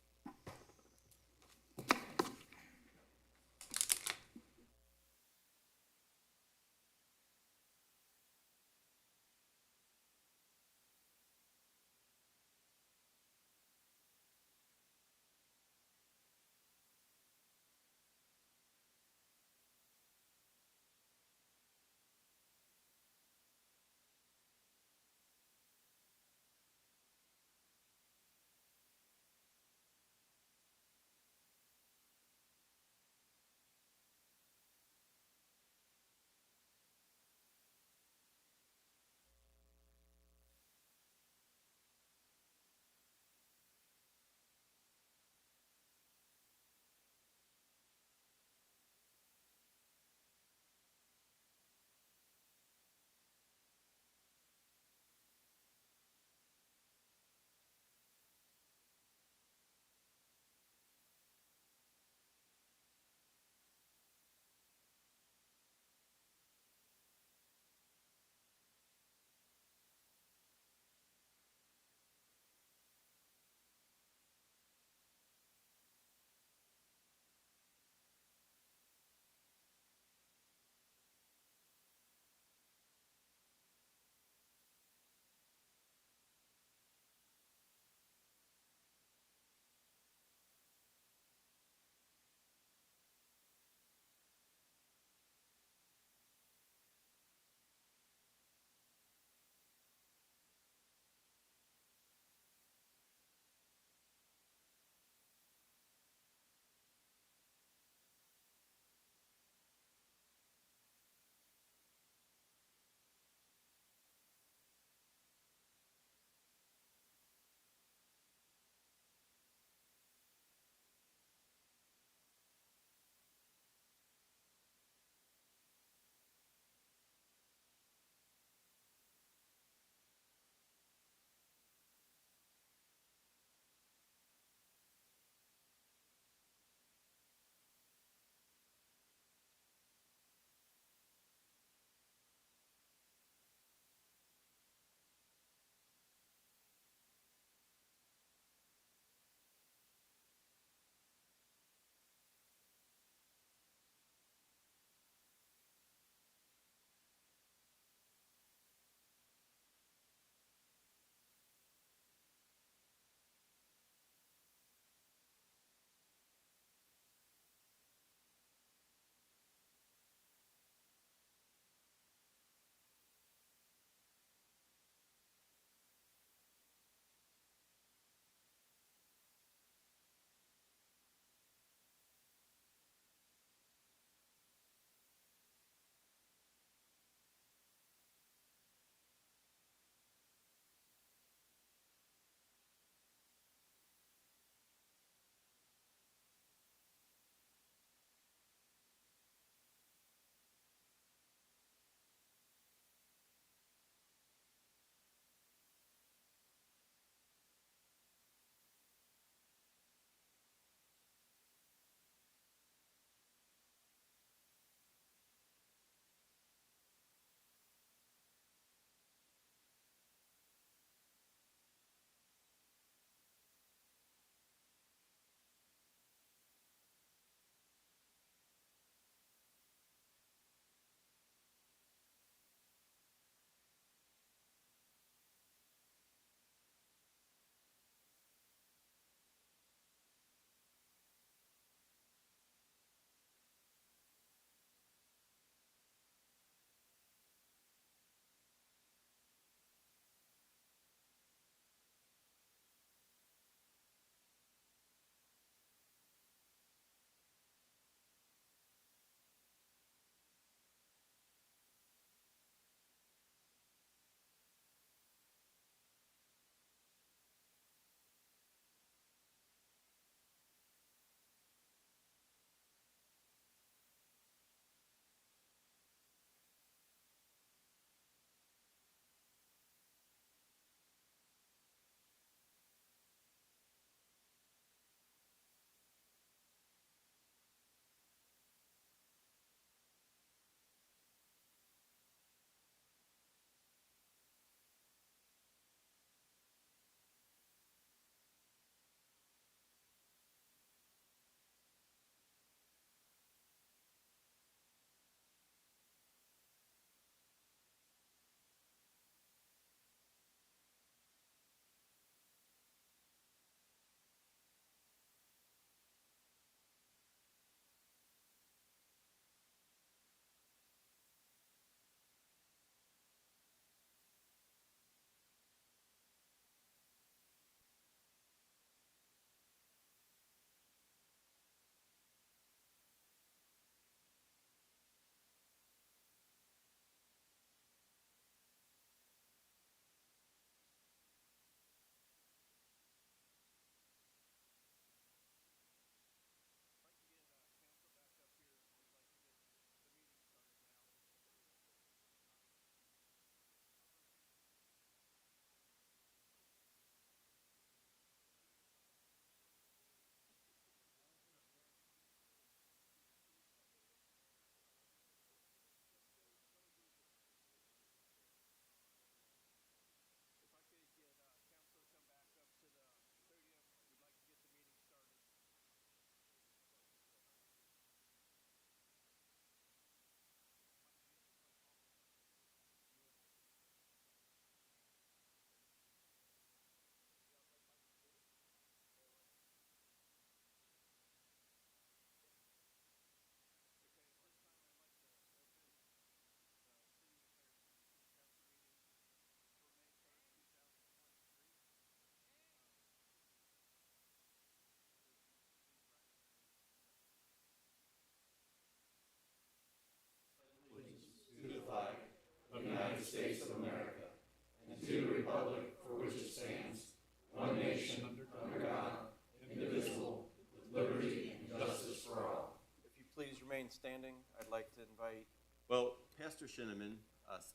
Pastor Shinneman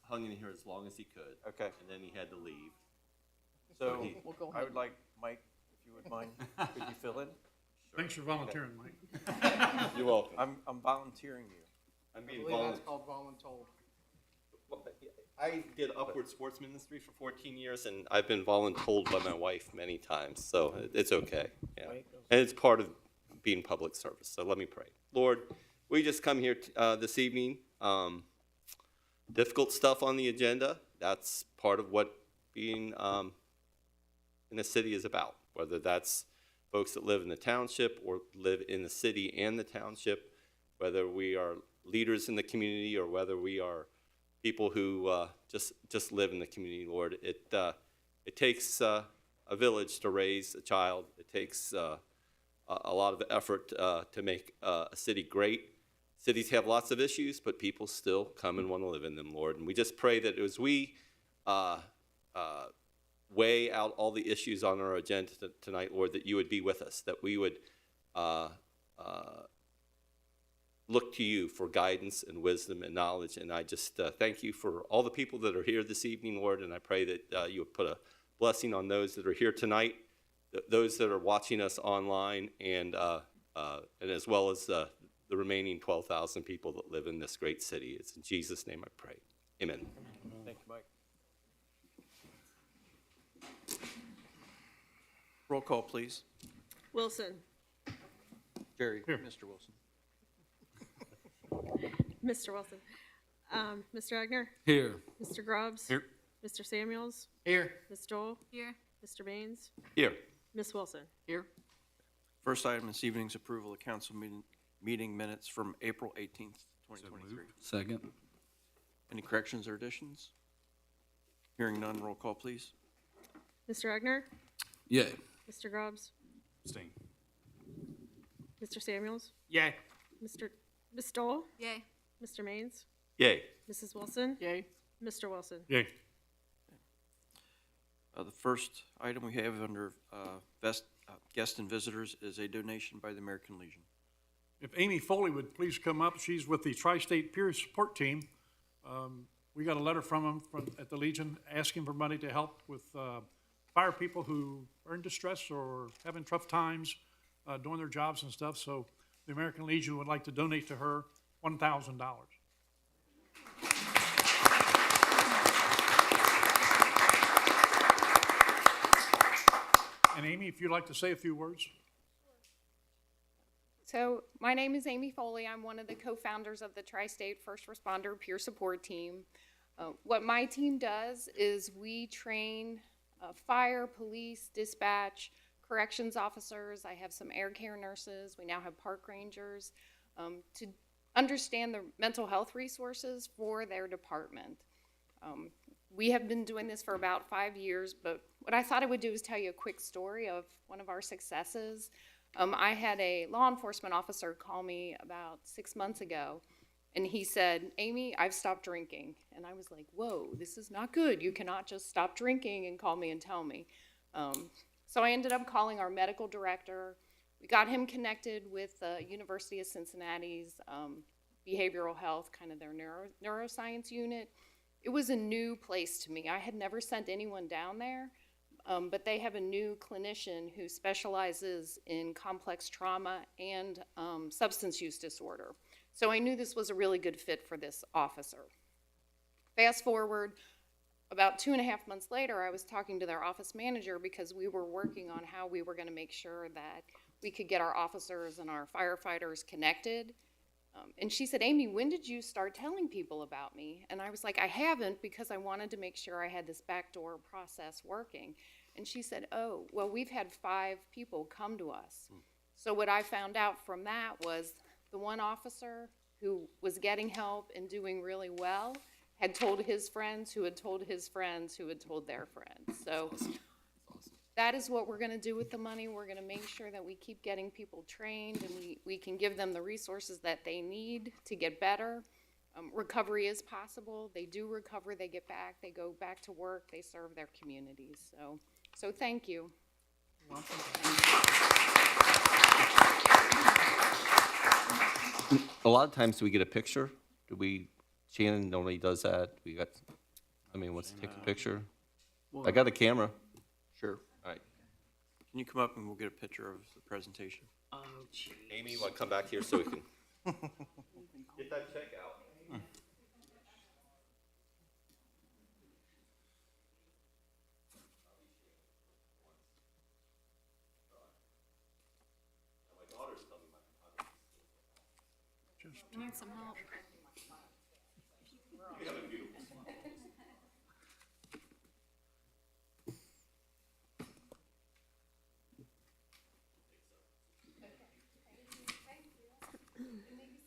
hung in here as long as he could. Okay. And then he had to leave. So We'll go I ahead. would like, Mike, if you would mind, could you fill in? Thanks for volunteering, Mike. You're welcome. I'm volunteering you. I'm I being believe that's volunteered. called voluntold. I did upward sports ministry for 14 years, and I've been voluntold by my wife many times, so it's okay. Yeah. And it's part of being public service. So let me pray. Lord, we just come here this evening. Difficult stuff on the agenda. That's part of what being in a city is about, whether that's folks that live in the township or live in the city and the township, whether we are leaders in the community or whether we are people who just live in the community, Lord. It takes a village to raise a child. It takes a lot of effort to make a city great. Cities have lots of issues, but people still come and want to live in them, Lord. And we just pray that as we weigh out all the issues on our agenda tonight, Lord, that you would be with us, that we would look to you for guidance and wisdom and knowledge. And I just thank you for all the people that are here this evening, Lord, and I pray that you would put a blessing on those that are here tonight, those that are watching us online, and as well as the remaining 12,000 people that live in this great city. It's in Jesus' name I pray. Amen. Thank you, Mike. Roll call, please. Wilson, Jerry, Here. Mr. Wilson. Mr. Wilson, Mr. Agner, Here. Mr. Grubbs. Here. Mr. Samuels, Here. Ms. Joel. Here. Mr. Baines, Here. Ms. Wilson. Here. First item this evening's approval of council meeting minutes from April 18th, 2023. Second. Any corrections or additions? Hearing none, roll call, please. Mr. Agner, Yay. Mr. Grubbs, Abstain. Mr. Samuels, Yay. Ms. Joel. Yay. Mr. Maines, Yay. Mrs. Wilson, Yay. Mr. Wilson. Yay. The first item we have under guests and visitors is a donation by the American Legion. If Amy Foley would please come up, she's with the Tri-State Peer Support Team. We got a letter from them at the Legion asking for money to help with fire people who are in distress or having tough times doing their jobs and stuff. So the American Legion would like to donate to her $1,000. And Amy, if you'd like to say a few words. So my name is Amy Foley. I'm one of the co-founders of the Tri-State First Responder Peer Support Team. What my team does is we train fire, police, dispatch, corrections officers. I have some air care nurses. We now have park rangers to understand the mental health resources for their department. We have been doing this for about 5 years, but what I thought I would do is tell you a quick story of one of our successes. I had a law enforcement officer call me about 6 months ago, and he said, Amy, I've stopped drinking. And I was like, whoa, this is not good. You cannot just stop drinking and call me and tell me. So I ended up calling our medical director. We got him connected with the University of Cincinnati's behavioral health, kind of their neuroscience unit. It was a new place to me. I had never sent anyone down there. But they have a new clinician who specializes in complex trauma and substance use disorder. So I knew this was a really good fit for this officer. Fast forward, about 2.5 months later, I was talking to their office manager because we were working on how we were going to make sure that we could get our officers and our firefighters connected. And she said, Amy, when did you start telling people about me? And I was like, I haven't, because I wanted to make sure I had this backdoor process working. And she said, oh, well, we've had 5 people come to us. So what I found out from that was the one officer who was getting help and doing really well had told his friends who had told his friends who had told their friends. So that is what we're going to do with the money. We're going to make sure that we keep getting people trained and we can give them the resources that they need to get better. Recovery is possible. They do recover. They get back. They go back to work. They serve their communities. So thank you. A lot of times we get a picture. Do we Shannon normally does that. Wants to take a picture. I got a camera. Sure. All right. Can you come up and we'll get a picture of the presentation? Oh, gee. Amy, you want to come back here so we can get that check out? You need some help?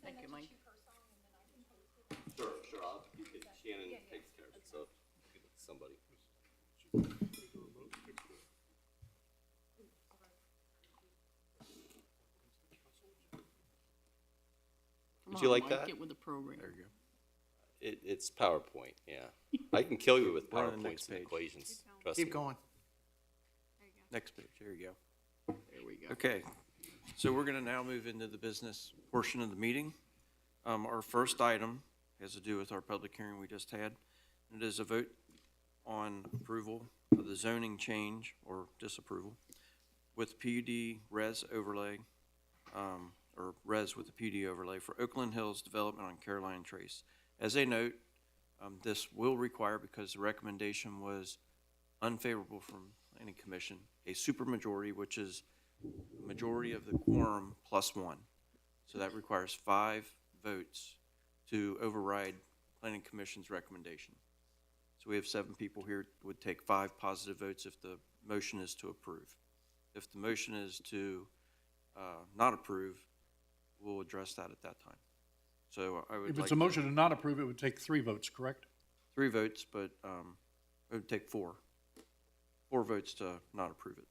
Thank you, Mike. Sure. Shannon takes care of it, so give it to somebody. Would you like that? Get with the program. There you go. It's PowerPoint, yeah. I can kill you with We're on the PowerPoints next and page. equations. Trust me. Keep going. Next page, there you go. There we go. Okay, so we're gonna now move into the business portion of the meeting. Our first item has to do with our public hearing we just had. It is a vote on approval of the zoning change or disapproval with PUD res overlay, or res with the PUD overlay for Oakland Hills development on Caroline Trace. As a note, this will require, because the recommendation was unfavorable from Planning Commission, a supermajority, which is majority of the quorum plus one. So that requires 5 votes to override Planning Commission's recommendation. So we have 7 people here. It would take 5 positive votes if the motion is to approve. If the motion is to not approve, we'll address that at that time. So I would If like it's a motion to not approve, it would take 3 votes, correct? 3 votes, but it would take 4. 4 votes to not approve it.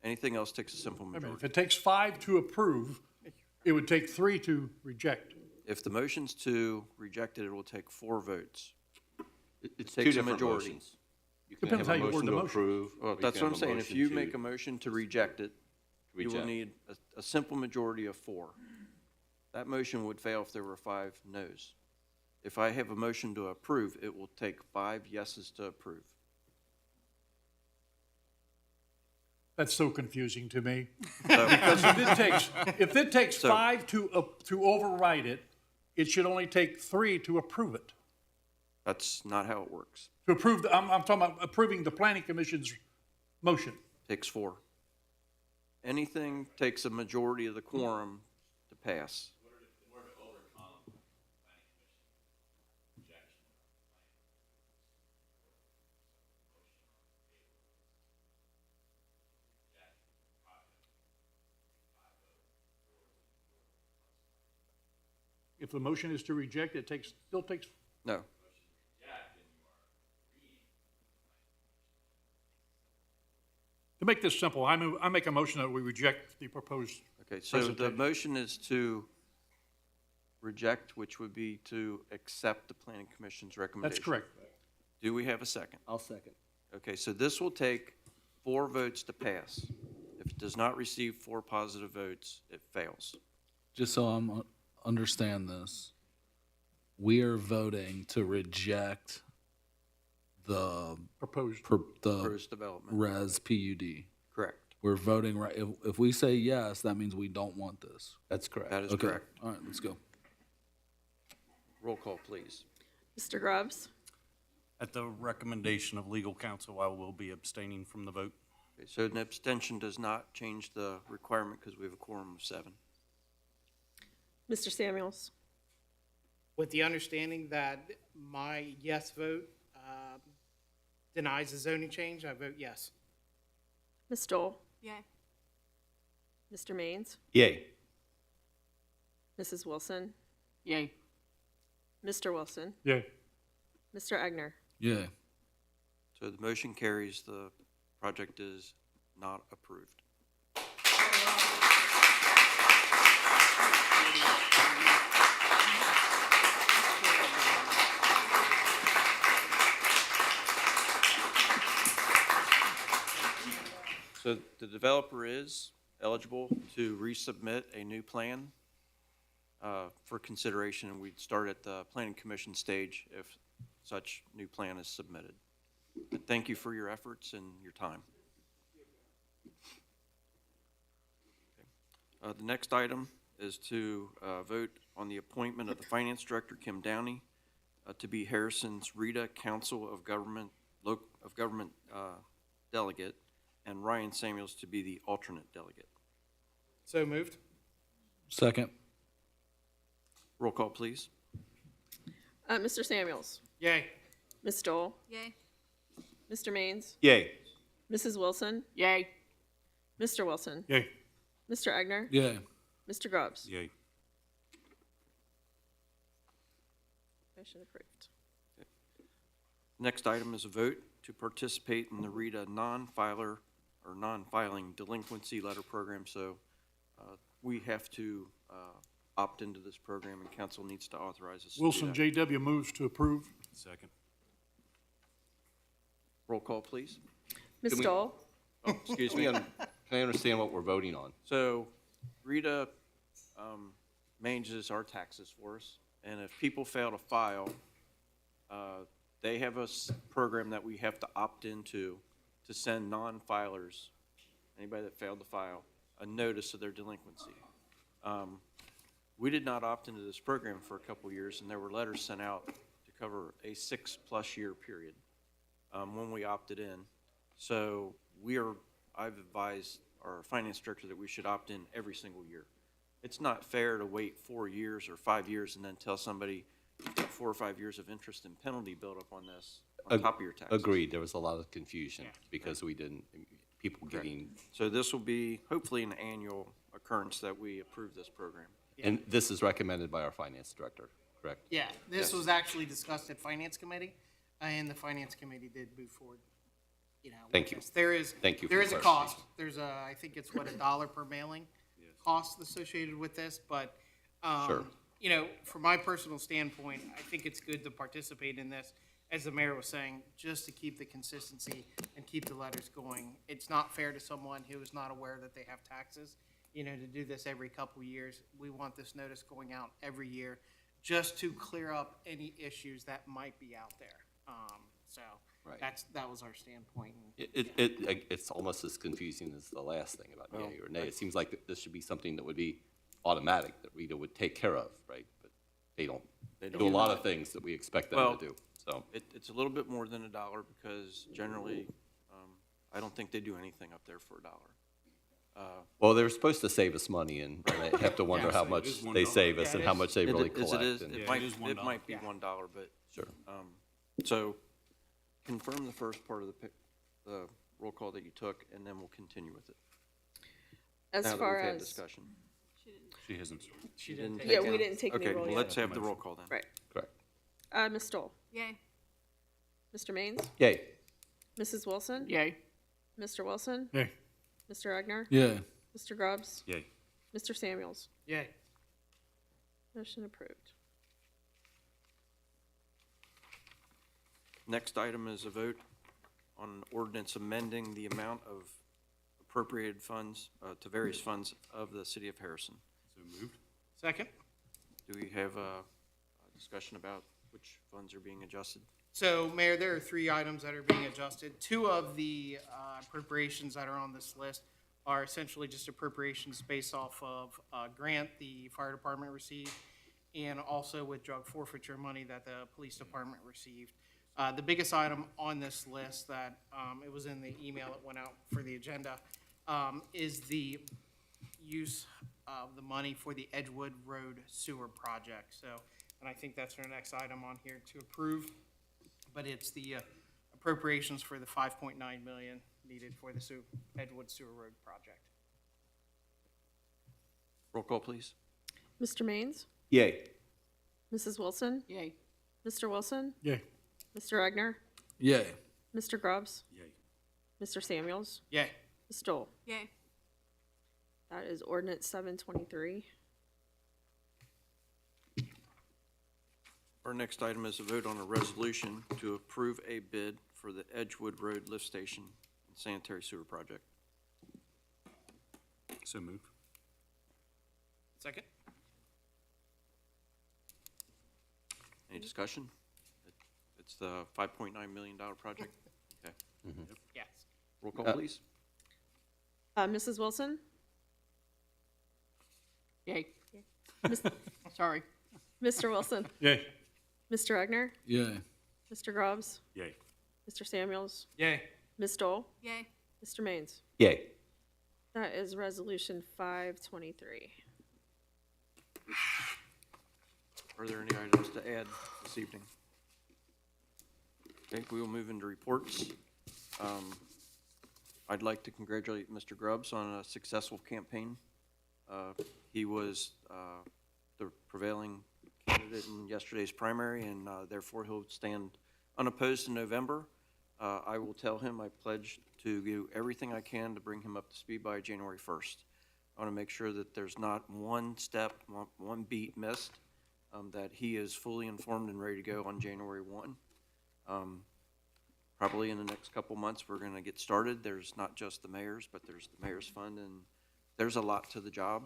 Anything else takes a simple I mean, if majority. it takes 5 to approve, it would take 3 to reject. If the motion's to reject it, it will take 4 votes. It's takes two a different majority. motions. You can Depends have a how you word motion the to motion. approve. Well, or you that's can what I'm have a saying. If motion you to make a motion to reject it, you will reject. need a simple majority of 4. That motion would fail if there were 5 noes. If I have a motion to approve, it will take 5 yeses to approve. That's so confusing to me. So- Because if it takes So- 5 to override it, it should only take 3 to approve it. That's not how it works. To approve, I'm talking about approving the planning commission's motion. Takes 4. Anything takes a majority of the quorum to pass. If the motion is to reject, it still takes, No. to make this simple, I make a motion that we reject the proposed Okay, so the presentation. motion is to reject, which would be to accept the planning commission's recommendation. That's correct. Do we have a second? I'll second. Okay, so this will take 4 votes to pass. If it does not receive 4 positive votes, it fails. Just so I'm understand this, we are voting to reject the Proposed. Proposed development. res PUD. Correct. We're voting right. If we say yes, that means we don't want this. That's correct. That is Okay. correct. All right, let's go. Roll call, please. Mr. Grubbs, At the recommendation of legal counsel, I will be abstaining from the vote. Okay, so an abstention does not change the requirement because we have a quorum of 7. Mr. Samuels, With the understanding that my yes vote denies the zoning change, I vote yes. Ms. Dole, Yay. Mr. Maines, Yay. Mrs. Wilson, Yay. Mr. Wilson, Yay. Mr. Egner. Yeah. So the motion carries, the project is not approved. So the developer is eligible to resubmit a new plan. for consideration, and we'd start at the planning commission stage if such new plan is submitted. But thank you for your efforts and your time. The next item is to vote on the appointment of the finance director, Kim Downey, to be Harrison's Rita Council of Government delegate, and Ryan Samuels to be the alternate delegate. So moved. Second. Roll call, please. Mr. Samuels. Yay. Ms. Stoll. Yay. Mr. Maines. Yay. Mrs. Wilson. Yay. Mr. Wilson. Yay. Mr. Egner. Yeah. Mr. Grubbs. Yay. Motion approved. Next item is a vote to participate in the RETA non-filer or non-filing delinquency letter program. So we have to opt into this program, and council needs to authorize us to do Wilson that. J.W. moves to approve. Second. Roll call, please. Ms. Can we- Stoll. Oh, excuse me. Can I understand what we're voting on? So RETA manages our taxes for us, and if people fail to file, they have a program that we have to opt into to send non-filers, anybody that failed to file, a notice of their delinquency. We did not opt into this program for a couple of years, and there were letters sent out to cover a 6+ year period when we opted in. So I've advised our finance director that we should opt in every single year. It's not fair to wait 4 years or 5 years and then tell somebody you've got 4 or 5 years of interest and penalty built up on this on top of your taxes. Agreed. There was a lot of confusion because we didn't, people getting, So this will be hopefully an annual occurrence that we approve this program. and this is recommended by our finance director, correct? Yeah, this Yes. was actually discussed at Finance Committee, and the Finance Committee did move forward, Thank with you. this. There is, Thank you there for is a clarification. cost. There's I think it's what, $1 per mailing cost associated with this, but, Sure. From my personal standpoint, I think it's good to participate in this, as the mayor was saying, just to keep the consistency and keep the letters going. It's not fair to someone who is not aware that they have taxes, to do this every couple years. We want this notice going out every year, just to clear up any issues that might be out there. Right. That was our standpoint. It's almost as confusing as the last thing about yay or nay. It seems like this should be something that would be automatic, that RETA would take care of, right? But they don't do a lot of things that we expect them to do, so. It's a little bit more than $1 because generally, I don't think they do anything up there for $1. Well, they're supposed to save us money, and I have to wonder how much they save us and how much they really collect. and- It might be $1, but. Sure. So confirm the first part of the roll call that you took, and then we'll continue with it. As Now that far we've had as, discussion. She hasn't. She didn't Yeah, take we it. didn't take any Okay, roll well, yet. let's have the roll call then. right. Correct. Ms. Stoll. Yay. Mr. Maines. Yay. Mrs. Wilson. Yay. Mr. Wilson. Yay. Mr. Egner. Yeah. Mr. Grubbs. Yay. Mr. Samuels. Yay. Motion approved. Next item is a vote on an ordinance amending the amount of appropriated funds to various funds of the city of Harrison. So moved. Second. Do we have a discussion about which funds are being adjusted? So, Mayor, there are 3 items that are being adjusted. 2 of the appropriations that are on this list are essentially just appropriations based off of a grant the fire department received, and also with drug forfeiture money that the police department received. The biggest item on this list that, it was in the email that went out for the agenda, is the use of the money for the Edgewood Road Sewer Project. So, and I think that's our next item on here to approve, but it's the appropriations for the $5.9 million needed for the Edgewood Sewer Road Project. Roll call, please. Mr. Maines. Yay. Mrs. Wilson. Yay. Mr. Wilson. Yay. Mr. Egner. Yeah. Mr. Grubbs. Yay. Mr. Samuels. Yay. Ms. Stoll. Yay. That is ordinance 723. Our next item is a vote on a resolution to approve a bid for the Edgewood Road Lift Station and Sanitary Sewer Project. So moved. Second. Any discussion? It's the $5.9 million project? Okay. Yes. Roll call, please. Mrs. Wilson? Yay. Mis- Sorry. Mr. Wilson? Yay. Mr. Egner? Yay. Mr. Grubbs? Yay. Mr. Samuels? Yay. Ms. Dole? Yay. Mr. Maines? Yay. That is resolution 523. Are there any items to add this evening? Okay, we will move into reports. I'd like to congratulate Mr. Grubbs on a successful campaign. He was the prevailing candidate in yesterday's primary, and therefore he'll stand unopposed in November. I will tell him I pledge to do everything I can to bring him up to speed by January 1st. I want to make sure that there's not one step, one beat missed, that he is fully informed and ready to go on January 1. Probably in the next couple months, we're going to get started. There's not just the mayor's, but there's the mayor's fund, and there's a lot to the job.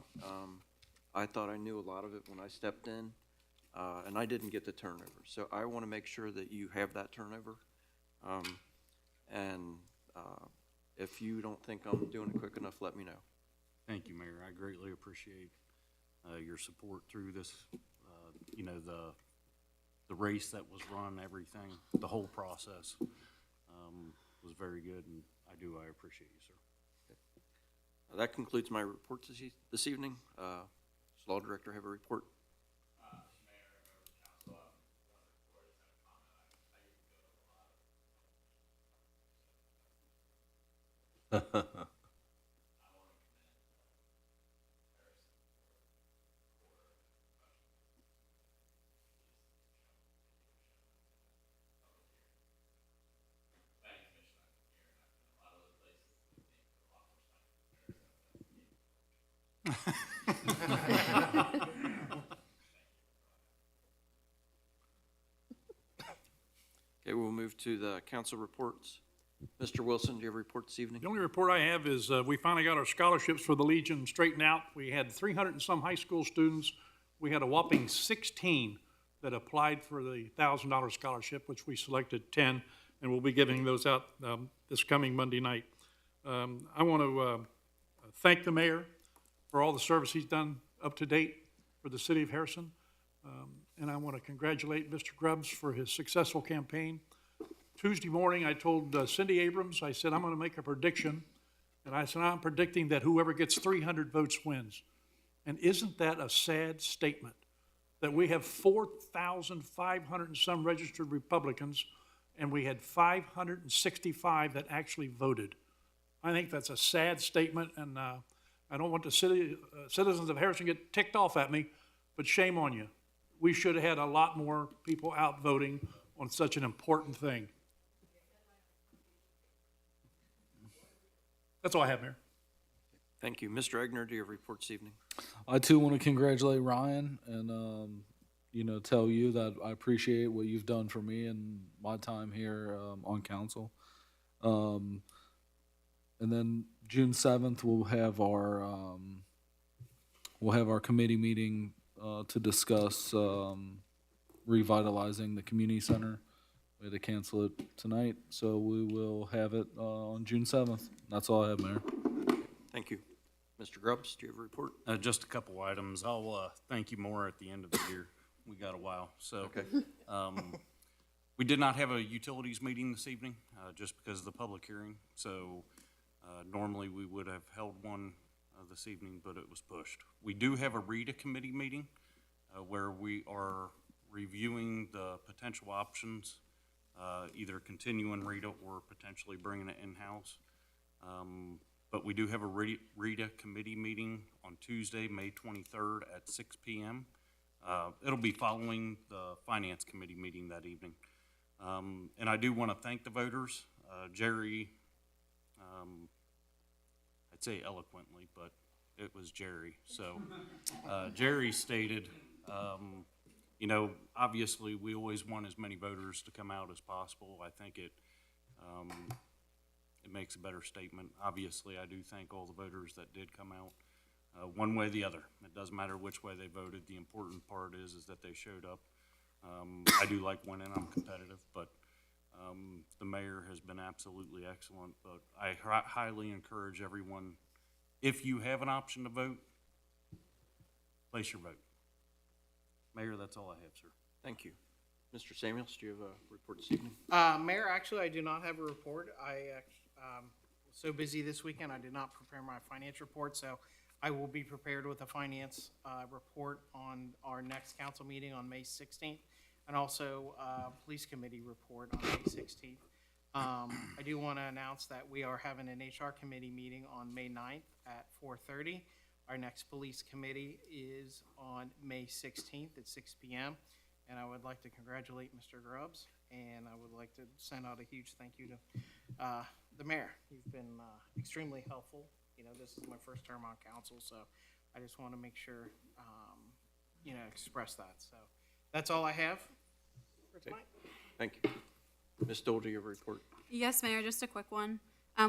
I thought I knew a lot of it when I stepped in, and I didn't get the turnover. So I want to make sure that you have that turnover. If you don't think I'm doing it quick enough, let me know. Thank you, Mayor. I greatly appreciate your support through this, you know, the race that was run, everything, the whole process was very good, and I appreciate you, sir. That concludes my report this evening. Does Law Director have a report? Okay, we'll move to the council reports. Mr. Wilson, do you have a report this evening? The only report I have is we finally got our scholarships for the Legion straightened out. We had 300 and some high school students. We had a whopping 16 that applied for the $1,000 scholarship, which we selected 10, and we'll be giving those out this coming Monday night. I want to thank the mayor for all the service he's done up to date for the city of Harrison. And I want to congratulate Mr. Grubbs for his successful campaign. Tuesday morning, I told Cindy Abrams, I said, I'm going to make a prediction. And I said, I'm predicting that whoever gets 300 votes wins. And isn't that a sad statement? That we have 4,500 and some registered Republicans, and we had 565 that actually voted. I think that's a sad statement, and I don't want the citizens of Harrison get ticked off at me, but shame on you. We should have had a lot more people out voting on such an important thing. That's all I have, Mayor. Thank you. Mr. Egner, do you have a report this evening? I too want to congratulate Ryan and, you know, tell you that I appreciate what you've done for me and my time here on council. And then June 7th, we'll have our committee meeting to discuss revitalizing the community center. We had to cancel it tonight, so we will have it on June 7th. That's all I have, Mayor. Thank you. Mr. Grubbs, do you have a report? Just a couple items. I'll thank you more at the end of the year. We got a while. So, Okay. We did not have a utilities meeting this evening, just because of the public hearing. So, normally we would have held one this evening, but it was pushed. We do have a RETA committee meeting where we are reviewing the potential options, either continuing RETA or potentially bringing it in-house. But we do have a RETA committee meeting on Tuesday, May 23rd at 6 p.m. It'll be following the Finance Committee meeting that evening. And I do want to thank the voters. Jerry, I'd say eloquently, but it was Jerry. So Jerry stated, you know, obviously we always want as many voters to come out as possible. I think it makes a better statement. Obviously, I do thank all the voters that did come out, one way or the other. It doesn't matter which way they voted. The important part is that they showed up. I do like winning, I'm competitive, but the mayor has been absolutely excellent. But I highly encourage everyone, if you have an option to vote, place your vote. Mayor, that's all I have, sir. Thank you. Mr. Samuels, do you have a report this evening? Mayor, actually, I do not have a report. I was so busy this weekend, I did not prepare my finance report, so I will be prepared with a finance report on our next council meeting on May 16th, and also police committee report on May 16th. I do want to announce that we are having an HR committee meeting on May 9th at 4:30. Our next police committee is on May 16th at 6 p.m. And I would like to congratulate Mr. Grubbs, and I would like to send out a huge thank you to the mayor. You've been extremely helpful. You know, this is my first term on council, so I just want to make sure, express that. So that's all I have for tonight. Thank you. Ms. Dole, do you have a report? Yes, Mayor, just a quick one.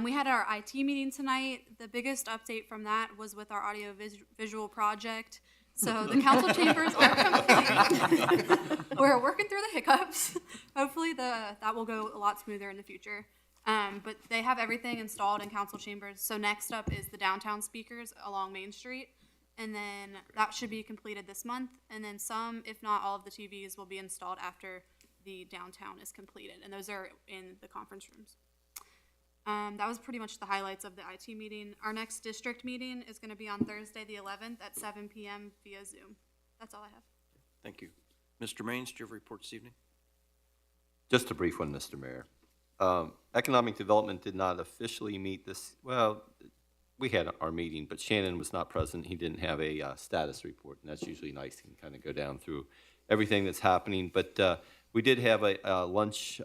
We had our IT meeting tonight. The biggest update from that was with our audio visual project. So the council chambers are complete. We're working through the hiccups. Hopefully that will go a lot smoother in the future. But they have everything installed in council chambers. So next up is the downtown speakers along Main Street. And then that should be completed this month. And then some, if not all of the TVs will be installed after the downtown is completed. And those are in the conference rooms. That was pretty much the highlights of the IT meeting. Our next district meeting is going to be on Thursday, the 11th at 7 p.m. via Zoom. That's all I have. Thank you. Mr. Maines, do you have a report this evening? Just a brief one, Mr. Mayor. Economic Development did not officially meet this, well, we had our meeting, but Shannon was not present. He didn't have a status report, and that's usually nice. He can kind of go down through everything that's happening. But we did have a lunch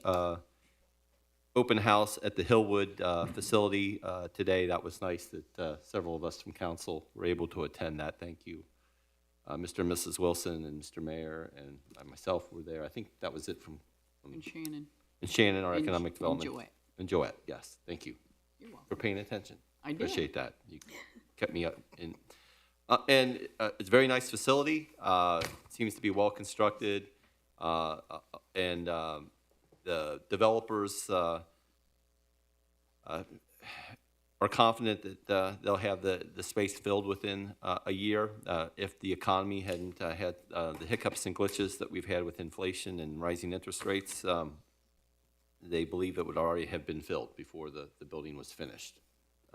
open house at the Hillwood facility today. That was nice that several of us from council were able to attend that. Thank you. Mr. and Mrs. Wilson and Mr. Mayor and I myself were there. I think that was it from And Shannon. and Shannon, our And- economic and development. Joette. And Joette, yes. Thank you You're welcome. for paying attention. I did. Appreciate that. You kept me up. And it's a very nice facility. Seems to be well constructed. And the developers are confident that they'll have the space filled within a year. If the economy hadn't had the hiccups and glitches that we've had with inflation and rising interest rates, they believe it would already have been filled before the building was finished,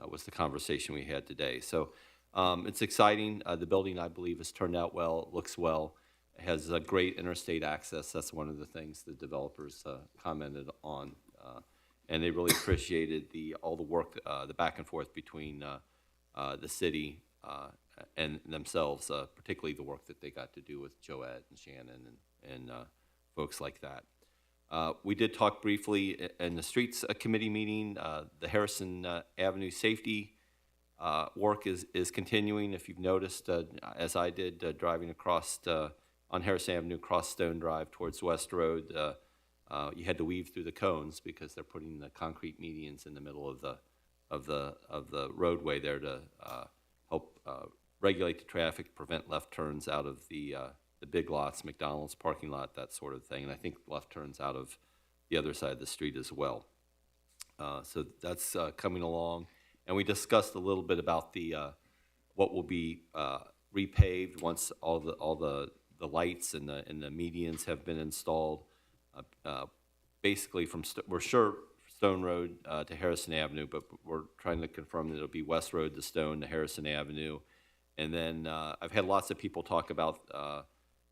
was the conversation we had today. So it's exciting. The building, I believe, has turned out well, looks well. It has great interstate access. That's one of the things the developers commented on. And they really appreciated all the work, the back and forth between the city and themselves, particularly the work that they got to do with Joette and Shannon and folks like that. We did talk briefly in the Streets Committee meeting. The Harrison Avenue safety work is continuing. If you've noticed, as I did, driving across on Harrison Avenue, across Stone Drive towards West Road, you had to weave through the cones because they're putting the concrete medians in the middle of the roadway there to help regulate the traffic, prevent left turns out of the big lots, McDonald's parking lot, that sort of thing. And I think left turns out of the other side of the street as well. So that's coming along. And we discussed a little bit about what will be repaved once all the lights and the medians have been installed. Basically, we're sure Stone Road to Harrison Avenue, but we're trying to confirm that it'll be West Road to Stone to Harrison Avenue. And then I've had lots of people talk about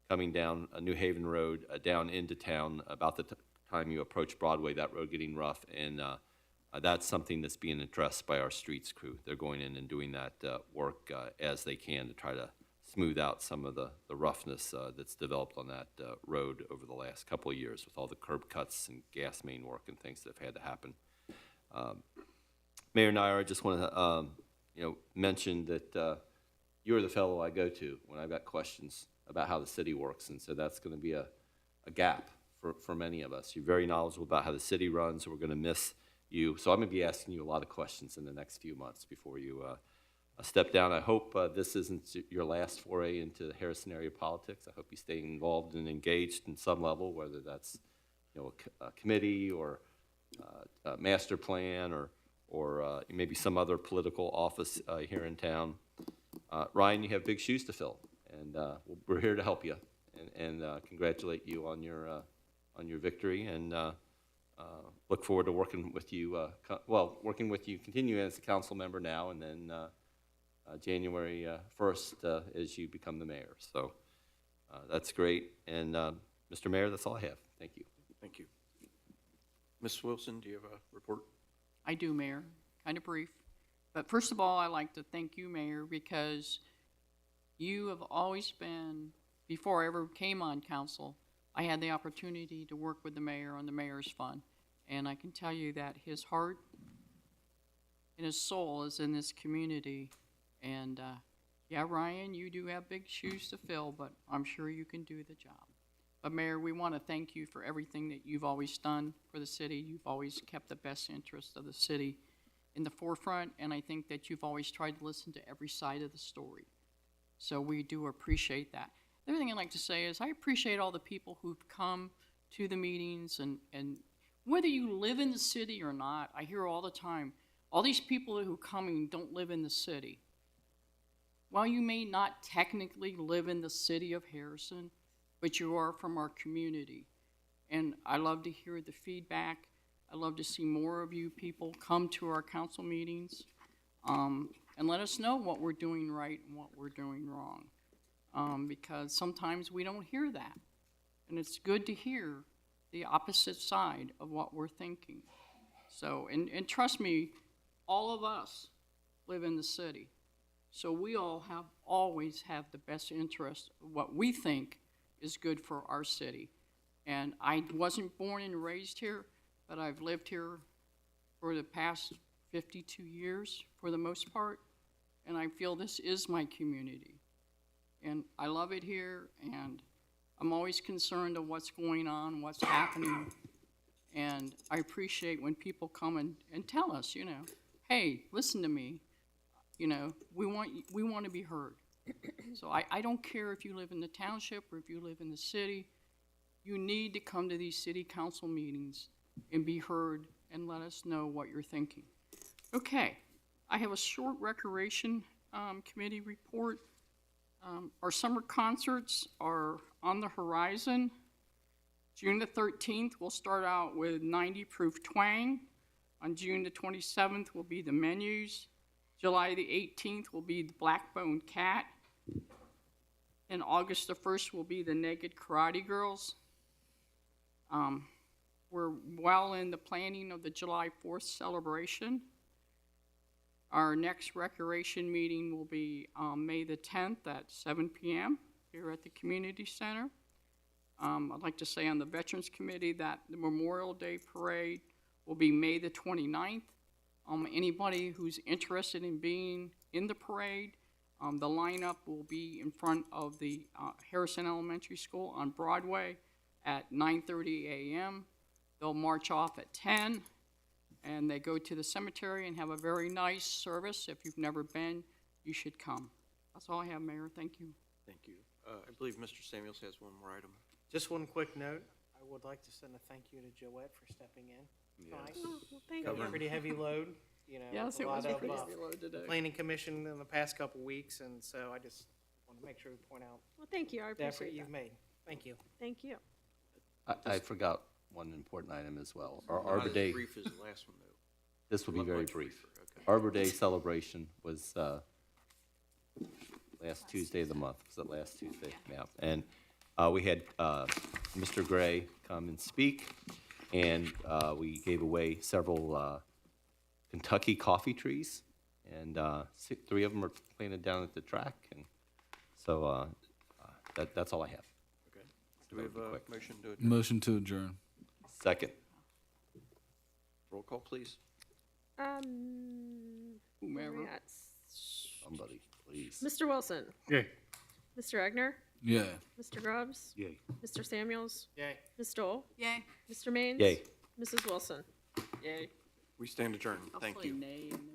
coming down New Haven Road down into town about the time you approach Broadway, that road getting rough. And that's something that's being addressed by our streets crew. They're going in and doing that work as they can to try to smooth out some of the roughness that's developed on that road over the last couple of years with all the curb cuts and gas main work and things that have had to happen. Mayor Nyer, I just want to mention that you're the fellow I go to when I've got questions about how the city works, and so that's going to be a gap for many of us. You're very knowledgeable about how the city runs, so we're going to miss you. So I'm going to be asking you a lot of questions in the next few months before you step down. I hope this isn't your last foray into the Harrison area politics. I hope you stay involved and engaged in some level, whether that's a committee or a master plan or maybe some other political office here in town. Ryan, you have big shoes to fill, and we're here to help you and congratulate you on your victory, and look forward to working with you. Continue as a council member now, and then January 1st as you become the mayor. So that's great. And Mr. Mayor, that's all I have. Thank you. Thank you. Ms. Wilson, do you have a report? I do, Mayor, kind of brief. But first of all, I'd like to thank you, Mayor, because you have always been, before I ever came on council, I had the opportunity to work with the mayor on the Mayor's Fund. And I can tell you that his heart and his soul is in this community. And yeah, Ryan, you do have big shoes to fill, but I'm sure you can do the job. But Mayor, we want to thank you for everything that you've always done for the city. You've always kept the best interest of the city in the forefront, and I think that you've always tried to listen to every side of the story. So we do appreciate that. The other thing I'd like to say is I appreciate all the people who've come to the meetings, and whether you live in the city or not, I hear all the time, all these people who are coming don't live in the city. While you may not technically live in the city of Harrison, but you are from our community. And I love to hear the feedback. I love to see more of you people come to our council meetings and let us know what we're doing right and what we're doing wrong. Because sometimes we don't hear that. And it's good to hear the opposite side of what we're thinking. So, and trust me, all of us live in the city. So we all always have the best interest of what we think is good for our city. And I wasn't born and raised here, but I've lived here for the past 52 years for the most part, and I feel this is my community. And I love it here, and I'm always concerned of what's going on, what's happening, and I appreciate when people come and tell us, hey, listen to me, we want to be heard. So I don't care if you live in the township or if you live in the city, you need to come to these city council meetings and be heard and let us know what you're thinking. Okay, I have a short recreation committee report. Our summer concerts are on the horizon. June the 13th, we'll start out with 90 Proof Twang. On June the 27th will be the Menus. July the 18th will be the Blackbone Cat. And August the 1st will be the Naked Karate Girls. We're well in the planning of the July 4th celebration. Our next recreation meeting will be May the 10th at 7 p.m. here at the Community Center. I'd like to say on the Veterans Committee that the Memorial Day Parade will be May the 29th. Anybody who's interested in being in the parade, the lineup will be in front of the Harrison Elementary School on Broadway at 9:30 a.m. They'll march off at 10, and they go to the cemetery and have a very nice service. If you've never been, you should come. That's all I have, Mayor. Thank you. Thank you. I believe Mr. Samuels has one more item. Just one quick note. I would like to send a thank you to Joette for stepping in. Yes. Oh, well, thank Got a you. pretty heavy load, Yes, a it lot was a of, pretty heavy load today. Planning Commission in the past couple weeks, and so I just want to make sure we point out Well, thank you, I the effort appreciate you've that. made. Thank you. Thank you. I forgot one important item as well. Our Not Arbor as Day, brief as the last one, though. this will be Much very briefer, brief. okay. Arbor Day celebration was last Tuesday of the month. Was it last Tuesday? Yeah. And we had Mr. Gray come and speak, and we gave away several Kentucky coffee trees, and 3 of them are planted down at the track, and so that's all I have. Okay. Do we have a motion to adjourn? Motion to adjourn. Second. Roll call, please. Where Whomever. we at? Somebody, please. Mr. Wilson, Yay. Mr. Egner, Yeah. Mr. Grubbs, Yay. Mr. Samuels, Yay. Ms. Dole, Yay. Mr. Maines. Yay. Mrs. Wilson. Yay. We stand adjourned. I'll Thank say you. nay and then